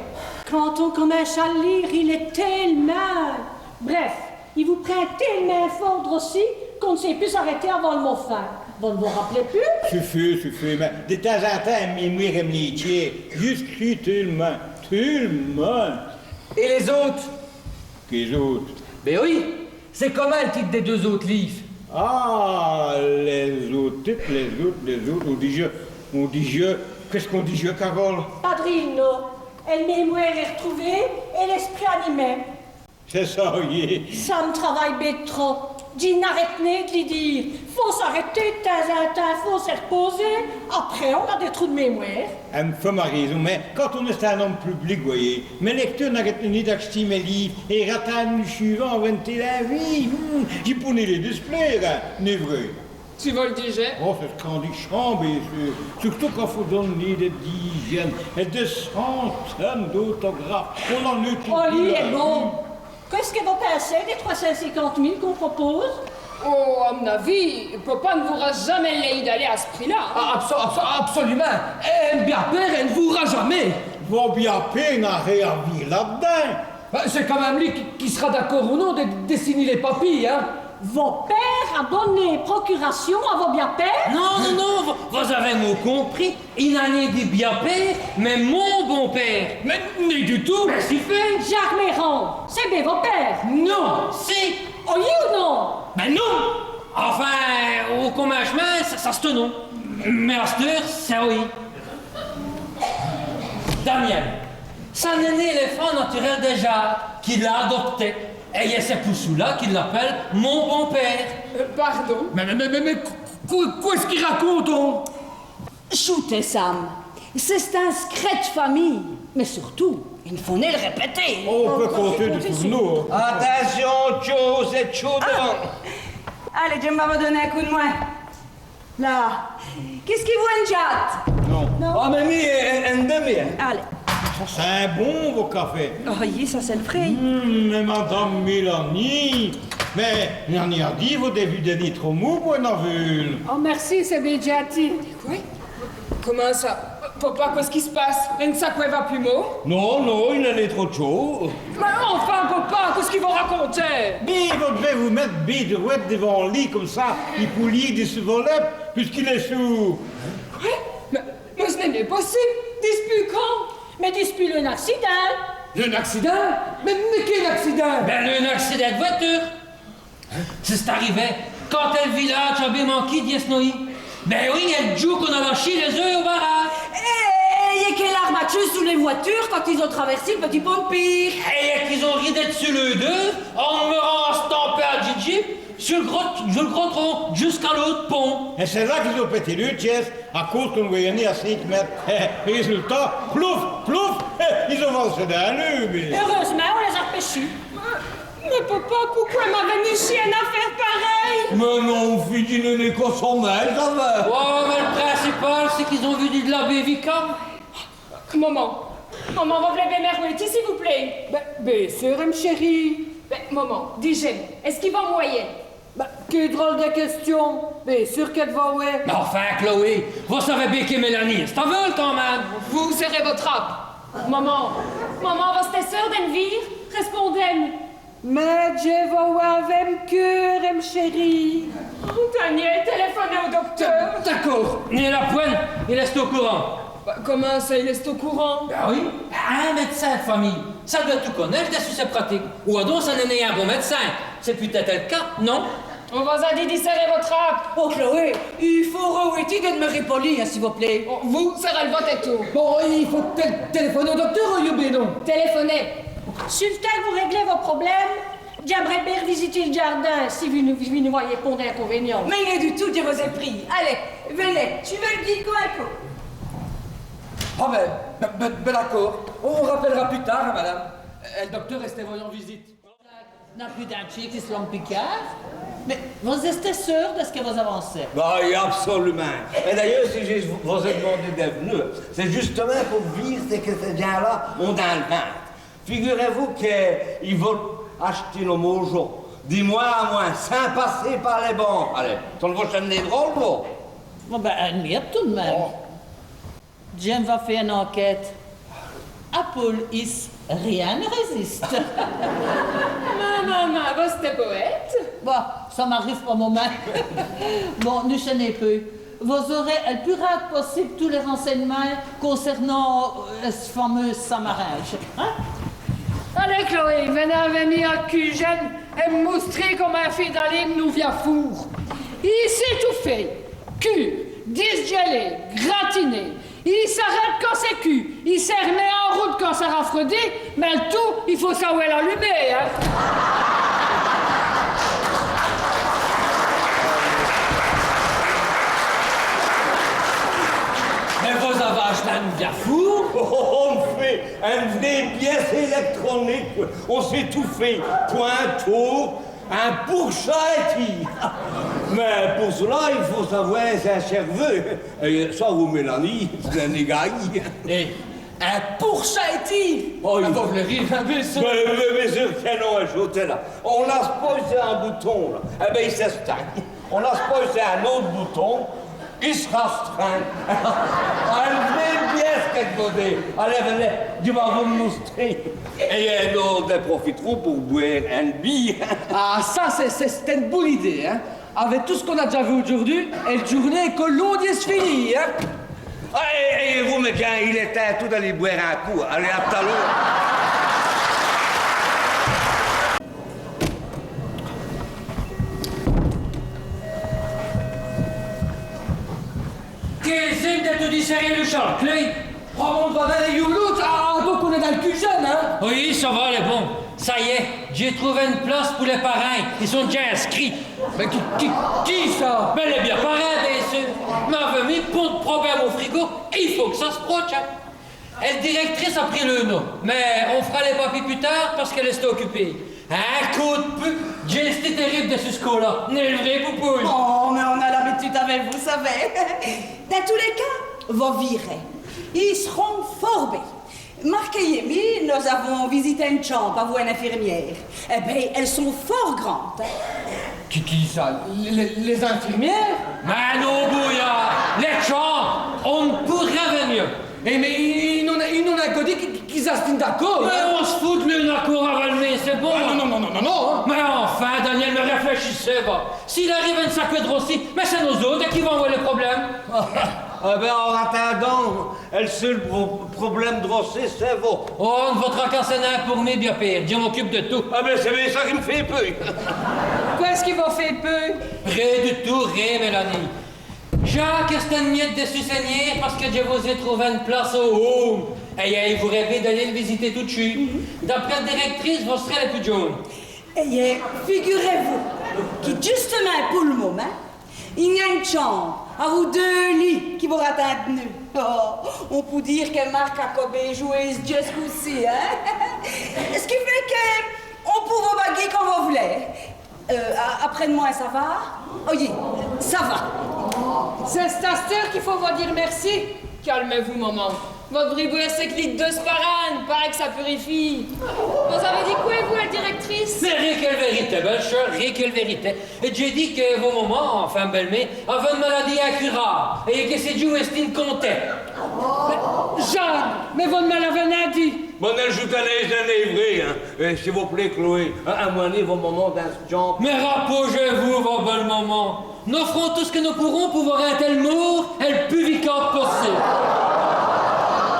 Quand on commence à le lire, il est tellement... Bref, il vous prend tellement fort aussi qu'on ne sait plus s'arrêter avant le mot fin. Vous ne vous rappelez plus? Suffit, mais de temps en temps, mémoire et métier, juste crie tellement. Et les autres? Les autres? Ben oui, c'est comment le titre des deux autres livres? Ah, les autres titres, on dit je. Qu'est-ce qu'on dit je, Carole? Padrino, elle mémoire est retrouvée et l'esprit animé. C'est ça, oui. Ça me travaille bien trop. dis n'arrête de lui dire. Faut s'arrêter de temps en temps, faut se reposer. Après, on a des trous de mémoire. Elle me a raison, mais quand on est un homme public, voyez, mes lecteurs n'arrêtent ni d'acheter mes livres et ratent le suivant, vanter la vie. J'y prenais les displays, hein, n'est vrai. Tu voltigeais? Oh, c'est grandissant, bien sûr. Surtout quand il faut donner des dizaines et des centaines d'autographes. On en est tout. Oh, lui est bon. Qu'est-ce que vous pensez des 350 000 qu'on propose? Oh, à mon avis, papa ne voudra jamais l'aider d'aller à ce prix-là. Absolument. Un bien père, elle ne voudra jamais. Vos bien peine à réagir là-dedans. Ben, c'est quand même lui qui sera d'accord ou non de dessiner les papiers, hein. Vos pères a donné procuration à vos bien pères? Non, vous avez mot compris. Il n'a ni dit bien père, mais mon bon père. Mais ni du tout. Mais si fait. Jacques Méran, c'est bien vos pères. Non. Si. Oh, oui ou non? Ben non. Enfin, au commun chemin, ça se non. Mais à cette heure, c'est oui. Damien, ça n'est l'éléphant naturel déjà, qui l'a adopté. Et il y a ces poussous-là qui l'appellent mon bon père. Pardon? Mais quoi est-ce qu'il raconte, on? Shootez, Sam. C'est un secret de famille. Mais surtout, il faut le répéter. On peut compter du fourneau. Attention, Joe, c'est chaud devant. Allez, Jim va me donner un coup de main. Là. Qu'est-ce qu'il vous une jatte? Non. Ah, mais mi, un demi. Allez. C'est un bon, vos cafés. Oh, oui, ça c'est le frais. Mais madame Mélanie, mais n'en y a dit, vous avez vu des litres mou pour une vue. Oh, merci, c'est bien gentil. Quoi? Comment ça? Papa, qu'est-ce qui se passe? Une sacouée va plus mot? Non, il en est trop chaud. Mais enfin, papa, qu'est-ce qu'ils vont raconter? Mais vous devez vous mettre bidouette devant le lit comme ça, il poulie des sous-volets, puisqu'il est sourd. Quoi? Mais ce n'est pas possible. Dispute quand? Mais dispute un accident. Un accident? Mais quel accident? Ben, un accident de voiture. C'est arrivé quand le village a bien manqué d'Yesnoï. Ben oui, elle joue qu'on a lâché les œufs au barrage. Et quelle armature sous les voitures quand ils ont traversé le petit pont de Pire? Et qu'ils ont ridé dessus le deux, en me stampé à Gigi, sur le gros tronc, jusqu'à l'autre pont. Et c'est là qu'ils ont pété le Thiès, à cause qu'on voyait à 5 mètres. Résultat, plouf, ils ont avancé d'un mais... Heureusement, on les a repêchus. Mais papa, pourquoi m'avait mis chienne à faire pareil? Mais non, fille, il n'est qu'au sommeil, ça va. Oh, mais le principal, c'est qu'ils ont vu de la bévica. Maman, vous voulez bien m'arrêter, s'il vous plaît? Ben, sûr, ma chérie. Maman, dis-je, est-ce qu'il va envoyer? Quelle drôle de question. Bien sûr qu'elle va, ouais. Mais enfin, Chloé, vous savez bien que Mélanie, c'est ta veule quand même. Vous serrez votre rap. Maman, vous êtes sûre d'Envire? Répondez-moi. Mais je vais avec cœur, ma chérie. Daniel, téléphonez au docteur. D'accord. Ni la poigne, il est au courant. Comment ça, il est au courant? Ben oui, un médecin de famille, ça doit tout connaître des succès pratiques. Ou donc ça n'est un bon médecin. C'est peut-être le cas, non? On vous a dit d'y serrer votre rap. Oh, Chloé, il faut arrêter de me répondre, s'il vous plaît. Vous serrez le vote et tout. Bon, il faut téléphoner au docteur ou bien non? Téléphonez. Sur le temps que vous réglez vos problèmes, j'aimerais bien visiter le jardin si vous nous voyez pour d'inconvénients. Mais il est du tout, je vous ai pris. Allez, venez, tu veux le dire quoi, quoi? Ah ben d'accord. On rappellera plus tard, hein, madame. Le docteur restait voyant visite. N'a plus d'un chic qui se l'ont Picard. Mais vous êtes sûr de ce que vous avancez? Bah, oui, absolument. Et d'ailleurs, si je vous ai demandé d'être venu, c'est justement pour dire que ces gens-là ont dans le ventre. Figurez-vous qu'ils veulent acheter nos mojo, du mois à mois, sans passer par les banques. Allez, ça ne vous chaîne des drôles, vous? Bon, ben, admire tout de même. Oh. Jim va faire une enquête. À police, rien ne résiste. Maman, vous êtes poète? Bon, ça m'arrive pour le moment. Bon, nous chaînez peu. Vous aurez le plus rapide possible tous les renseignements concernant ce fameux samarage. Hein? Allez, Chloé, venez venir à Cugène et me moustrer comme un fille dans l'île nous vient four. Il sait tout fait. Cul, disgelé, gratiné. Il s'arrête quand c'est cul. Il s'est remis en route quand ça rafraîchit, mais le tout, il faut savoir l'allumer, hein. un gafour. On fait une vraie pièce électronique. On sait tout fait. Point, tour, un pourchaïti. Mais pour cela, il faut savoir un cerveau. Et ça, vous, Mélanie, c'est un égaï. Et un pourchaïti. Oh, il va le rire, mais ça. Mais sûr que non, ajoutez là. On a posé un bouton, là. Eh bien, il s'estagne. On a posé un autre bouton. Il se restreint. Une vraie pièce, quelque chose. Allez, venez, dis-moi, vous me montrer. Et nous en profiterons pour boire un bière. Ah, ça, c'est une bonne idée, hein. Avec tout ce qu'on a déjà vu aujourd'hui, et le journée que l'on dit se finit, hein. Et vous, mais quand il était tout d'aller boire un coup. Allez, à tout à l'heure. Qu'est-ce que tu dis sérieux le chant, Clé? Oh, on va vers les youlouts, ah, donc on est dans le cul jeune, hein. Oui, ça va, les bons. Ça y est, j'ai trouvé une place pour les parrains. Ils sont déjà inscrits. Mais qui ça? Mais les bien parrains, bien sûr. M'avait mis pour de problème au frigo. Il faut que ça se proche. Elle directrice a pris le nom. Mais on fera les papiers plus tard parce qu'elle est occupée. Un coup de pu. J'ai c'était terrible de ce score-là. N'est le vrai poupouille. Oh, mais on a l'habitude avec vous, savez. Dans tous les cas, vos virés, ils seront fort bien. Marc et Yémi, nous avons visité une chambre à vous, une infirmière. Eh bien, elles sont fort grandes. Qui ça? Les infirmières? Mais non, bouillard. Les chambres, on ne pourrait venir. Eh, mais il n'en a que dit qu'ils sont d'accord. Mais hein. on se fout de lui d'accord à Valmé, c'est bon. Ah, non. Hein. Mais enfin, Daniel, me réfléchissez, va. S'il arrive un sacré de Rossi, mais c'est nos autres qui vont avoir les problèmes. Ah ben, en attendant, le seul problème de Rossi, c'est vous. Oh, on ne votera qu'un Sénat pour nous, bien pire. Dieu m'occupe de tout. Ah ben, c'est bien ça qui me fait peur. Qu'est-ce qui vous fait peu? Rien du tout, rien, Mélanie. Jacques est une miette de Sussanier parce que je vous ai trouvé une place au home. Et vous rêvez d'aller le visiter tout de suite. D'après la directrice, vous serez la plus jaune. Et figurez-vous que justement pour le moment, il y a une chambre à vous 2 lits qui vous attendent nu. Oh, on peut dire que Marc a cobé joué ce jazz aussi, hein? Ce qui fait que on peut vous baguer quand vous voulez. Après-demain, ça va? Oui, ça va. C'est cette heure qu'il faut vous dire merci. Calmez-vous, maman. Votre bribouille c'est que lit de sparane, paraît que ça purifie. Vous avez dit quoi, vous, la directrice? Mais rien qu'elle vérité, belle chère, rien qu'elle vérité. Et j'ai dit que vos mamans, enfin belle-mère, avaient une maladie incurable et que c'est du Westin comptait. Jean, mais votre mal avait rien dit. Bon, elle joue à l'aise d'un vrai, hein. S'il vous plaît, Chloé, amenez vos moments dans ce genre. Mais rapprochez-vous, vos belles mamans. Nous ferons tout ce que nous pourrons pour voir un tel mort et le plus vite possible.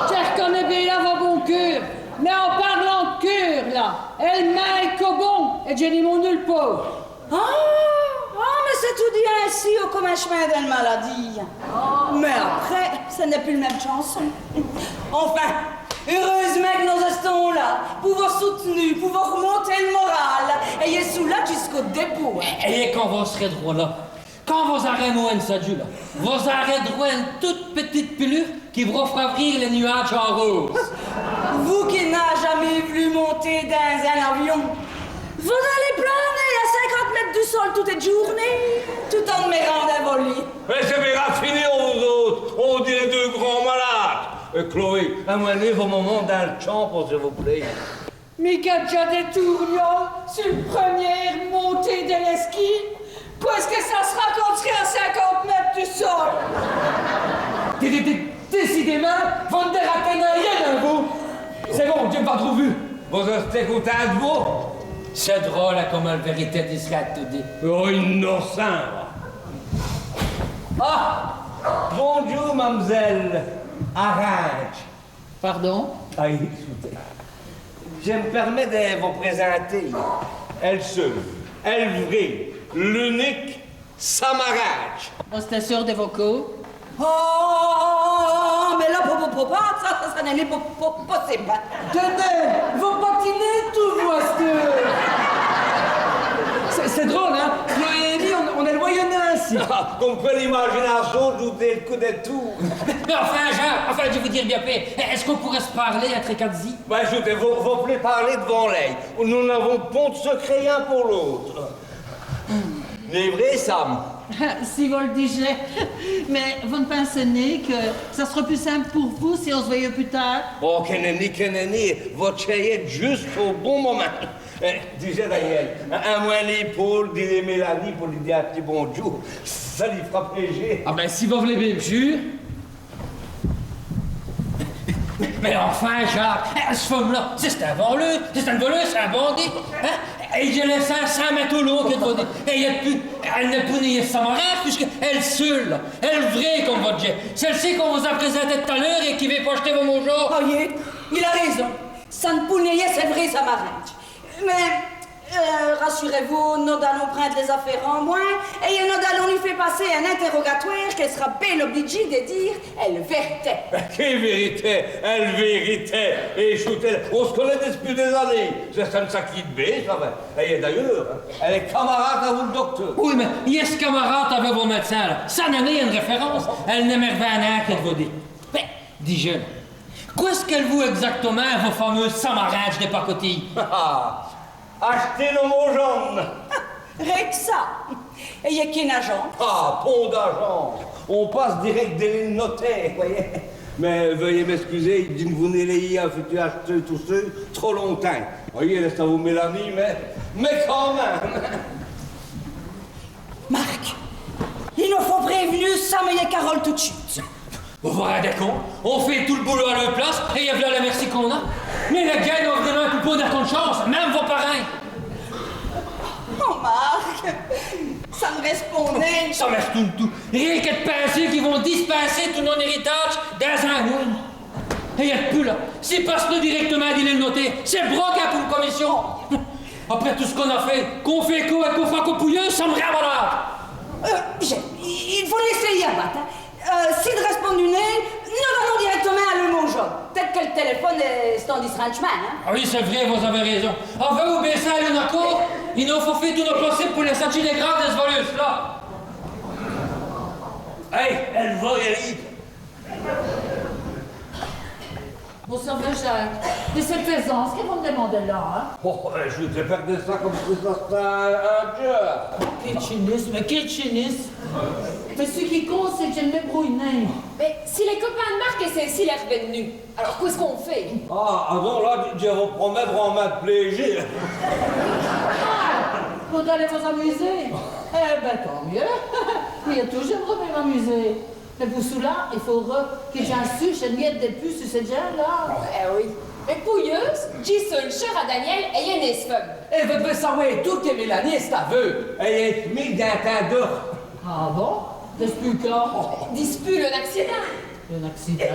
Je reconnais bien là vos bons cœurs. Mais en parlant de cœur, là, elle m'a qu'au bon et j'ai dit mon nul pauvre. Mais c'est tout dit ainsi au comme un chemin d'une maladie. Mais après, ce n'est plus la même chanson. Enfin, heureusement que nous restons là, pour vous soutenir, pour vous remonter le moral, et y sous là jusqu'au dépôt. Et quand vous serez droit là, quand vous aurez moins ça du là, vous aurez droit à une toute petite pilule qui vous fera ouvrir les nuages en rose. Vous qui n'avez jamais voulu monter dans un avion, vous allez planer à 50 mètres du sol toute la journée, tout en demeurant dans vos lits. Mais c'est bien raffiné, vous autres. On dirait 2 grands malades. Chloé, amenez vos moments dans le champ, s'il vous plaît. Mika déjà des tournions sur une première montée de l'esquive. Qu'est-ce que ça sera quand on serait à 50 mètres du sol? Décidément, vous ne dératez rien, vous. C'est bon, Dieu pas trop vu. Vous restez content de vous? C'est drôle à comment la vérité discrète te dit. Oh, innocent. Ah! Bonjour, mademoiselle Arrange. Pardon? Ah, écoutez. Je me permets de vous présenter. Elle seule, elle vraie, l'unique Samarage. On était sûr de vos coups. Oh, mais là, ça n'est pas possible. Tenez, vous patinez tout, moi, c'est drôle, hein? Chloé et Ellie, on est loyonnés ainsi. merci. Comme quoi l'imagination joue le coup de tout. Mais enfin, Jacques, enfin, je vais vous dire bien fait, est-ce qu'on pourrait se parler entre quatre-y? Ben, écoutez, vous plus parler devant l'œil. Nous n'avons pas de secret un pour l'autre. Les vrais, Sam. Si vous le dites, mais vous ne pensez ni que ça sera plus simple pour vous si on se voyait plus tard? Oh, Keneni, votre chérie juste au bon moment. Disait Daniel, à moins l'épaule, dit Mélanie pour lui dire un petit bonjour, ça lui fera plaisir. Ah ben, si vous voulez bien, monsieur. Mais enfin, Jacques, ce femme-là, c'est un voleur, c'est un voleur, c'est un bandit. Hein? Et je laisse un 100 mètres au long, et elle n'a plus nié sa marraine, puisqu'elle seule, elle vraie comme votre jet. Celle-ci qu'on vous a présentée tout à l'heure et qui veut pas acheter vos mots jours. Oh, il a raison. Ça ne pounayait, c'est vrai, ça m'arrange. Mais, rassurez-vous, nous allons prendre les affaires en moins et nous allons lui faire passer un interrogatoire qu'elle sera bien obligée de dire elle vérité. Quelle vérité? Elle vérité. Et écoutez, on se connaît depuis des années. C'est un sac de baie, ça va. Et d'ailleurs, elle est camarade à vous, le docteur. Oui, mais il est camarade avec vos médecins, là. Ça n'en est une référence. Elle n'émerveille rien qu'elle vous dit. Mais, dis jeune, qu'est-ce qu'elle vaut exactement, vos fameuses samaranges des pacotilles? Achetez nos mots jaunes. Rien que ça. Et il y a qu'un agent. Ah, pont d'argent. On passe direct des lignes notaires, voyez. Mais veuillez m'excuser, il dit que vous n'ayez un futur acheteur tout seul trop longtemps. Voyez, laisse à vous Mélanie, mais quand même. Marc, il nous faut prévenir Sam et Carole tout de suite. Vous vous rendez compte? On fait tout le boulot à leur place et il y a la merci qu'on a. Mais les gars, ils ont vraiment un peu de chance, même vos parents. Oh, Marc, ça me répondait. Ça marche tout. Rien que de penser qu'ils vont dispenser tout notre héritage dans un moule. Et il y a plus là. C'est parce que directement à le noter. C'est broca pour une commission. Après tout ce qu'on a fait, qu'on fait quoi et qu'on fait qu'au pouilleux, ça me rend malade. Il faut l'essayer à battre. S'il répond du nez, nous allons directement à le mot jaune. Peut-être que le téléphone est Standis Ranchman, hein? Ah oui, c'est vrai, vous avez raison. Enfin, vous baissez à l'UNACO, il nous faut faire tout nos possible pour les sortir les graves de ce volus-là. Hey, elle va, Eric. Vous savez, Jacques, de cette faisance, qu'est-ce qu'on me demandait là, hein? Oh, je voudrais perdre ça comme si ça c'était un job. Quel chinisme. Mais ce qui compte, c'est que je me débrouille. Mais si les copains de Marc et Cécile est revenu, alors qu'est-ce qu'on fait? Ah non, là, je vous promets vraiment de plaisir. Vous allez vous amuser? Eh ben, tant mieux. Il y a toujours de m'amuser. Mais pour cela, il faudra que j'insuche une miette de plus sur cette gêne-là. Eh oui. Mais pouilleuse, j'ai seul cher à Daniel et il y a une femme. Et vous devez savoir tout que Mélanie est aveu. Elle est mise dans ta dos. Ah bon? Dispute quand? Dispute un accident. Un accident?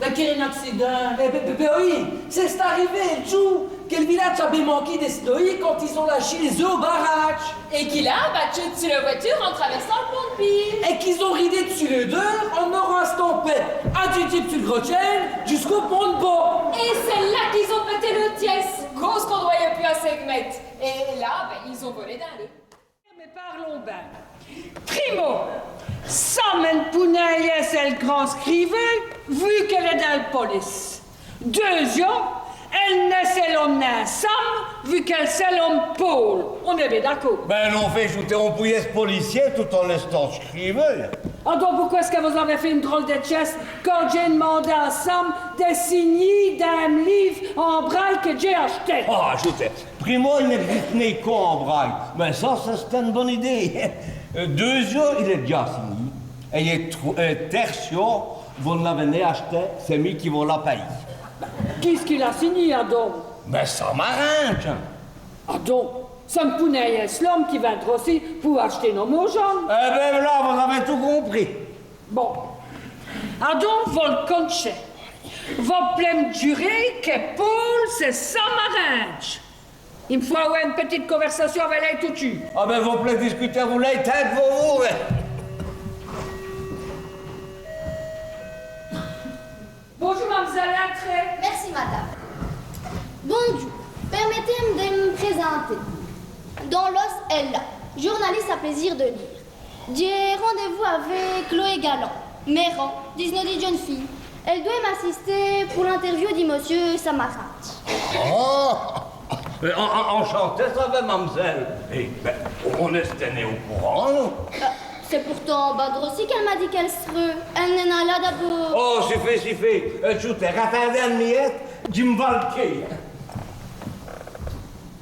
Mais quel accident? Ben oui, c'est arrivé le jour que le village avait manqué d'esnoyer quand ils ont lâché les œufs au barrage. Et qu'il a battu dessus la voiture en traversant le pont de Pile. Et qu'ils ont ridé dessus les deux en aurant stampé un du type sur le Groschen jusqu'au pont de bas. Et c'est là qu'ils ont pété le tiès, cause qu'on doyait plus à 5 mètres. Et là, ben, ils ont volé dans l'eau. Mais parlons bien. Primo, Sam Pounaille, c'est le grand scriveux, vu qu'elle est dans la police. Deuxième, elle n'est c'est l'homme d'un Sam, vu qu'elle c'est l'homme Paul. On est bien d'accord. Ben non, fait ajouter un pouillé ce policier tout en laissant scriver. Ah donc pourquoi est-ce que vous avez fait une drôle de geste quand j'ai demandé à Sam de signer d'un livre en braille que j'ai acheté? Ah, ajoutez, primo, il n'est qu'en braille. Mais ça, c'est une bonne idée. Deuxième, il est déjà signé. Et tertiaire, vous l'avez acheté, c'est moi qui vous la paye. Qu'est-ce qu'il a signé, Adam? Mais ça m'arrange. Adam, ça me pounaille l'homme qui va être aussi pour acheter nos mots jaunes. Eh ben là, vous avez tout compris. Bon. Adam, vous le connaissez. Vous pouvez me jurer que Paul, c'est ça m'arrange. Il me faut avoir une petite conversation avec elle tout de suite. Ah ben, vous plaît discuter, vous l'avez tête, vous. Bonjour, mademoiselle, entrez. Merci, madame. Bonjour. Permettez-moi de me présenter. Dans l'os, elle là, journaliste à plaisir de lire. j'ai rendez-vous avec Chloé Galland, Méran, 19 jeune fille. Elle doit m'assister pour l'interview de monsieur Samaranch. Oh! Enchanté, ça va, mademoiselle. Eh ben, on est né au courant, non? C'est pourtant Badr aussi qu'elle m'a dit qu'elle serait. Elle n'est là d'abord. Oh, si fait. Tu t'es rattardé à miette, Jim Valky.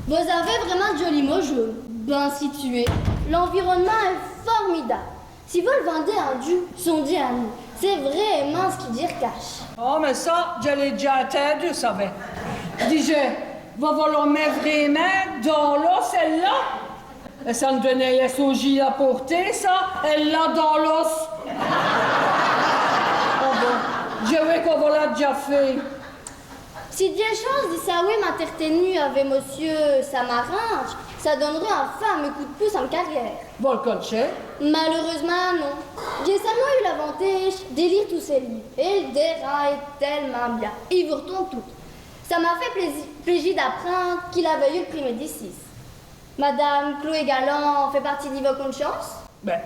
Vous avez vraiment de jolis mots jaunes, bien situés. L'environnement est formidable. Si vous le vendez un Dieu, son dit à nous. C'est vraiment ce qu'il dit cache. Oh, mais ça, je l'ai déjà entendu, vous savez. Dis-je, va falloir mettre vraiment dans l'eau, celle-là. Et ça me donnait SOJ à porter, ça. Elle l'a dans l'os. Oh bon, je vois qu'on va l'a déjà fait. Si des choses de Saoué m'intertenu avec monsieur Samaranch, ça donnerait un fameux coup de pouce à ma carrière. Bon, le coacher. Malheureusement, non. J'ai seulement eu l'avantage de lire tous ces livres. Et le déraille tellement bien. Il vous retourne tout. Ça m'a fait plaisir d'apprendre qu'il avait eu le prix Médicis. Madame Chloé Galland fait partie de vos consciences? Ben,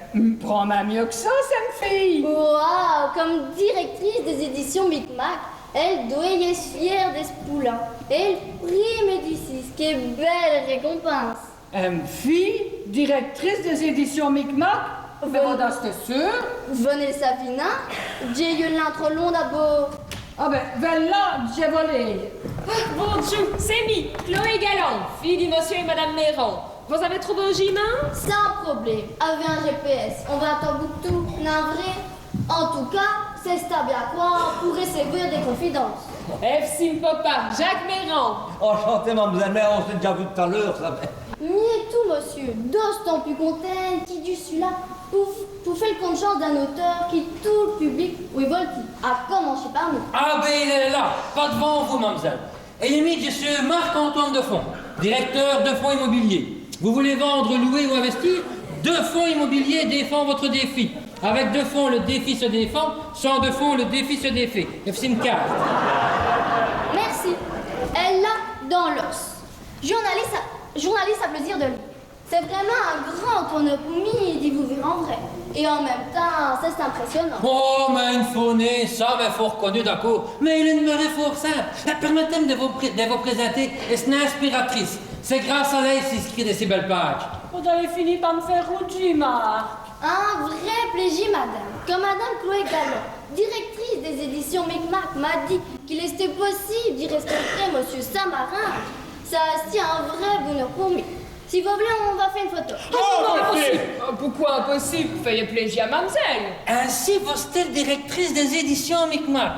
prends même mieux que ça, cette fille. Waouh, comme directrice des éditions Micmac, elle doit y être fière de ce poulain. Et le prix Médicis, quelle belle récompense. Fille, directrice des éditions Micmac, Véroda, c'était sûr. Venez Safina, j'ai eu l'intro long d'abord. Ah ben, là, j'ai volé. Bonjour, c'est mi, Chloé Galland, fille de monsieur et madame Méran. Vous avez trouvé un gîte? Sans problème, avec un GPS, on va à Tombouctou, navré. En tout cas, c'est stable à croire pour recevoir des confidences. F. Papa, Jacques Méran. Enchanté, mademoiselle, mais on s'est déjà vu tout à l'heure, ça fait. Mieux tout, monsieur, d'autant plus content qui du celui-là pour faire le conscience d'un auteur qui tout le public, oui, volti, a commencé par nous. Ah ben il est là, pas devant vous, mademoiselle. Et il est mis monsieur Marc-Antoine Defond, directeur de fonds immobiliers. Vous voulez vendre, louer ou investir? Deux fonds immobiliers défend votre défi. Avec deux fonds, le défi se défend. Sans deux fonds, le défi se défait. C'est une carte. Merci. Elle l'a dans l'os. Journaliste à plaisir de lire. C'est vraiment un grand honneur pour moi d'y vous voir en vrai. Et en même temps, c'est impressionnant. Oh, mais une faunée, ça, mais fort connu, d'accord. Mais il est une fort simple. Permettez-moi de vous présenter une inspiratrice. C'est grâce à elle qu'il s'écrit de ces belles pages. Vous avez fini par me faire rougir, Marc. Un vrai plaisir, madame. Comme madame Chloé Galland, directrice des éditions Micmac, m'a dit qu'il était possible d'y rencontrer monsieur Samaranch. Ça, c'est un vrai bonheur pour moi. Si vous voulez, on va faire une photo. Pourquoi impossible? Faites plaisir à mademoiselle. Ainsi, vous êtes directrice des éditions Micmac.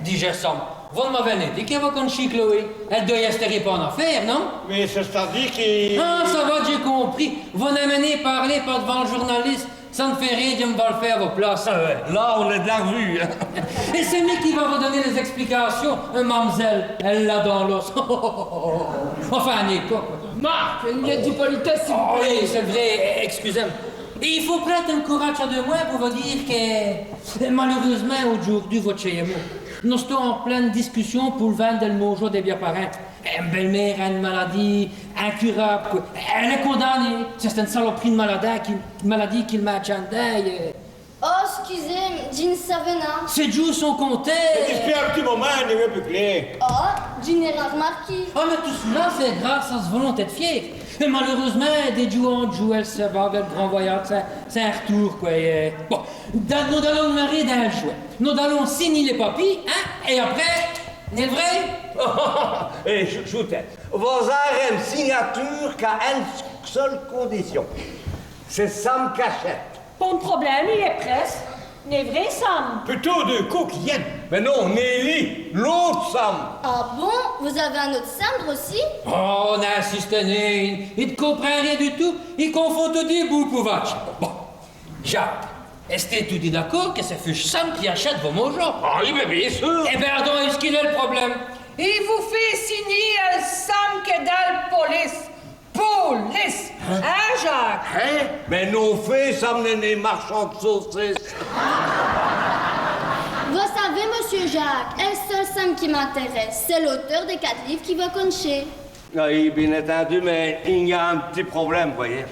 Dis-je ça. Vous m'avez dit que vous connaissez Chloé. Elle doit y rester pas en affaire, non? Mais c'est-à-dire qu'il... Ah, ça va, j'ai compris. Vous n'amenez parler pas devant le journaliste. Ça me fait rire, je me vais le faire à vos places. Ah ouais, là, on est de la revue. Et c'est lui qui va vous donner les explications. Mademoiselle, elle l'a dans l'os. Enfin, Nico. Marc, une lettre de politesse, s'il vous Oh, plaît. oui, c'est vrai, excusez-moi. Et il faut prendre un courage à deux mois pour vous dire que, malheureusement, aujourd'hui, votre chez moi, nous sommes en pleine discussion pour vendre le mojo des bien parents. Une belle-mère a une maladie incurable, quoi. Elle est condamnée. C'est une saloperie de maladie qu'il m'a attendu. Oh, excusez, je ne savais pas. Ces jours sont comptés. J'espère un petit moment, il est plus clair. Oh, je n'ai rien remarqué. Oh, mais tout cela, c'est grâce à ce volonté de fier. Mais malheureusement, des jours en jour, elle se va vers le grand voyage. C'est un retour, quoi. Bon, nous allons marier dans le choix. Nous allons signer les papiers, hein, et après, n'est le vrai? Et Choutet, vous aurez une signature qu'à une seule condition. C'est Sam Cachette. Pas de problème, il est presque. N'est vrai, Sam? Plutôt de coquillette. Mais non, Nelly, l'autre Sam. Ah bon? Vous avez un autre Sandre aussi? Oh, on a assisté, il ne comprend rien du tout. Il confond tout des boules pour vache. Bon, Jacques, est-ce que tu dis d'accord que c'est Sam qui achète vos mojos? Ah oui, mais bien sûr. Eh bien, donc, est-ce qu'il est le problème? Il vous fait signer un Sam qui est dans la police. Police! Hein, Jacques? Hein? Mais non fait, Sam n'est né marchand de saucisses. Vous savez, monsieur Jacques, un seul Sam qui m'intéresse, c'est l'auteur des 4 livres qui va concher. Oui, bien entendu, mais il y a un petit problème, voyez.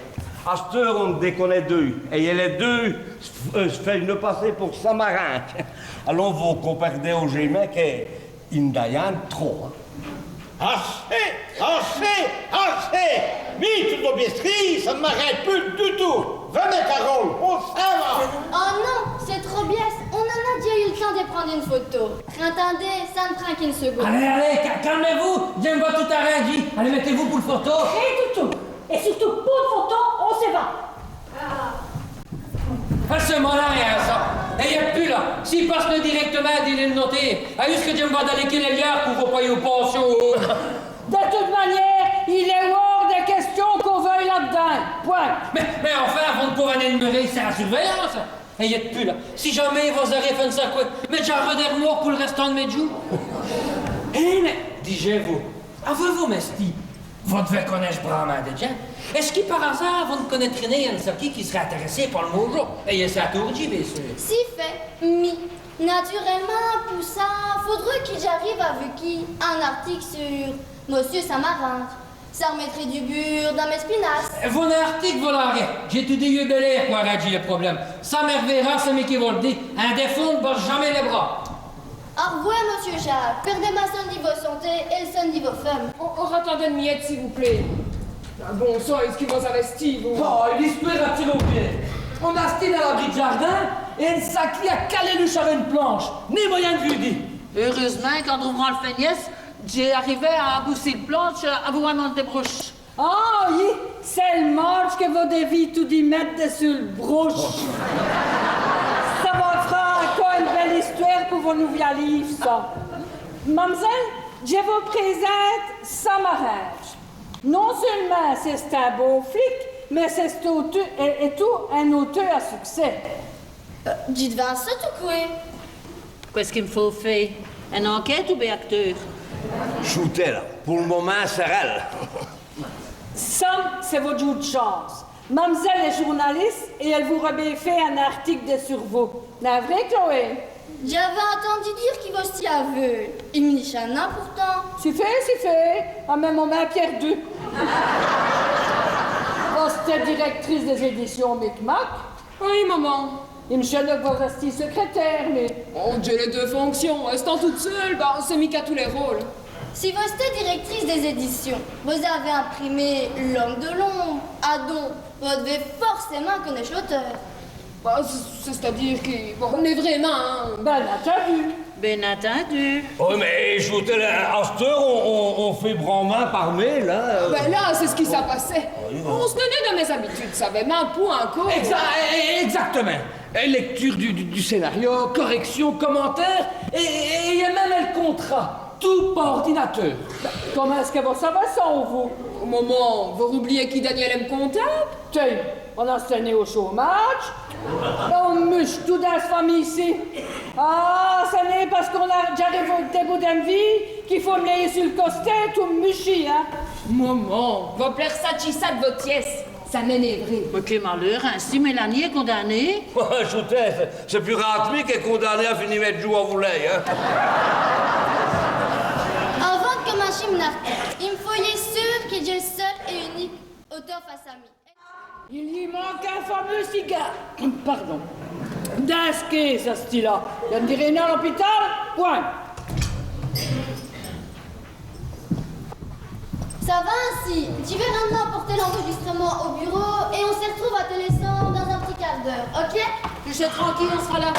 À cette heure, on déconne deux. Et les deux se fait une passer pour Samarin. Alors, vous comprenez au gément qu'une Diane trop. Assez! Mais toute l'obéistrie, ça ne m'arrête plus du tout. Venez, Carole, on s'en va. Oh non, c'est trop biaise. On en a déjà eu le temps de prendre une photo. Attendez, ça ne prend qu'une seconde. Allez, calmez-vous. J'aime pas tout arrêter. Allez, mettez-vous pour le photo. Et tout. Et surtout, pour une photo, on se va. À ce moment-là, rien ça. Et il n'y a plus là. S'il passe le directement, dis-le noter. À ce que j'aime pas d'aller qu'il est liard pour vous payer au pension. De toute manière, il est hors de question qu'on veuille là-dedans. Point. Mais enfin, avant de pouvoir aller me c'est la surveillance. Et il n'y a plus là. Si jamais vous aurez fait ça, quoi, mais j'en redère mort pour le restant de mes jours. Eh, mais, dis-je vous, avez-vous, Mesti, vous devez connaître Brahman déjà. Est-ce que par hasard, vous ne connaîtriez un Saki qui serait intéressé par le mojo? Et c'est à Tourji, bien sûr. Si fait, mi. Naturellement, pour ça, faudrait que j'arrive avec qui un article sur Monsieur Samarin. Ça remettrait du beurre dans mes spinasses. Vous n'avez article, vous l'avez. J'ai tout dit de l'air pour arranger le problème. Ça m'hervera, c'est qui vous le dit. Un défaut ne bat jamais les bras. Au revoir, Monsieur Jacques. Perdez ma son niveau santé et le son niveau femme. On attendait de miette, s'il vous plaît. Ah, bon sang, est-ce qu'ils vont investir, vous? Oh, il espère à tirer au pied. On a acheté dans l'abri de jardin et un sacré a calé le char une planche. Ni moyen de lui dire. Heureusement qu'en ouvrant le feignasse, j'ai arrivé à bousser le planche à vous vraiment des broches. Ah oui, c'est le match que vous devez tout y mettre dessus le broche. Ça va faire encore une belle histoire pour vos nouveaux livres, ça. Mademoiselle, je vous présente Samarin. Non seulement c'est un beau flic, mais c'est tout un auteur à succès. Dites Vincent ou quoi? Qu'est-ce qu'il me faut faire? Une enquête ou bien acteur? Shooter, là. Pour le moment, c'est elle. Ça, c'est votre jour de chance. Mademoiselle est journaliste et elle vous aurait fait un article sur vous. N'est-ce vrai, Chloé? J'avais entendu dire qu'il va s'y aveugle. Il me dit Chana pourtant. C'est fait. En même moment, Pierre II. Oh, c'était directrice des éditions Micmac. Oui, maman. Et Michel va rester secrétaire, mais... On dit les deux fonctions. Restant toute seule, bah, on s'est mis qu'à tous les rôles. Si vous êtes directrice des éditions, vous avez imprimé L'Homme de l'Ombre, Adon, vous devez forcément connaître l'auteur. Bah, c'est-à-dire qu'on est vraiment... Hein. Ben entendu. Oh, mais Shooter, à cette heure, on fait Brahman par mail, là. Ben là, c'est ce qui s'est passé. On se tenait dans mes habitudes, ça avait même point encore. Exactement. Lecture du scénario, correction, commentaire, et il y a même le contrat. Tout par ordinateur. Comment est-ce que vous savez ça, vous? Au moment, vous oubliez qui Daniel M. comptable? Tiens, on a stagné au chômage. On mûche tout dans cette famille ici. Ah, ça n'est parce qu'on a j'arrive au début d'une vie qu'il faut me layer sur le costet tout mûchi, hein? Maman, va plaire ça de votre pièce. Ça m'énerverait. Mais quel malheur, ainsi Mélanie est condamnée. Shooter, c'est plus Ratmi qui est condamné à finir mettre jour à voler, hein. Avant de commencer mon article, il me faut être sûr que j'ai le seul et unique auteur face à moi. Il lui manque un fameux cigare. Pardon. D'inscrit, ce style-là. Je ne dirai rien à l'hôpital, point. Ça va ainsi. Tu vais maintenant apporter l'enregistrement au bureau et on se retrouve à Télécentre dans un petit quart d'heure, ok? Je suis tranquille, on sera là.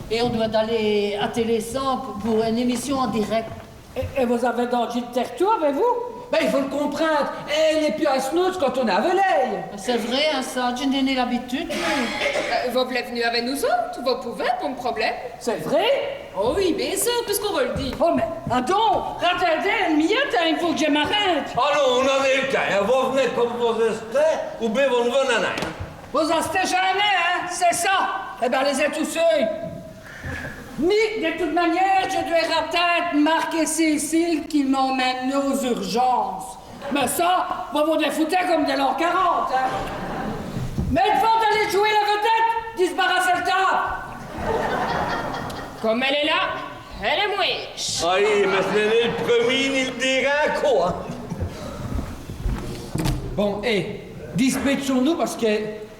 Et on doit aller à Télécentre pour une émission en direct. Et vous avez danger de terre tout, avez-vous? Ben, il faut le comprendre. Elle n'est plus à snooze quand on a l'œil. C'est vrai, hein, ça, j'ai donné l'habitude. Vous voulez venir avec nous autres? Vous pouvez, pas de problème. C'est vrai? Oh oui, bien sûr, puisqu'on va le dire. Oh, mais attends, attendez, une minute, il faut que je m'arrête. Alors, on en est le cas. Vous venez comme vous êtes, ou bien vous ne venez rien. Vous en êtes jamais, hein? C'est ça. Eh bien, les êtes tous seuls. Mais, de toute manière, je dois peut-être marquer Cécile qui m'emmène aux urgences. Mais ça, vous vous défoutez comme de l'an 40, hein? Mais devant d'aller jouer la vedette, disbarrasser le tas. Comme elle est là, elle est mouche. Aïe, mais ce n'est le premier ni le dernier, quoi. Bon, dispatchons-nous parce que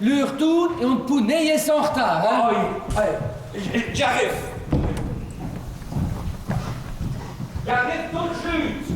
l'heure tourne et on peut nailler sans retard. Hein? Ah oui, allez, j'arrive. J'arrive tout de suite.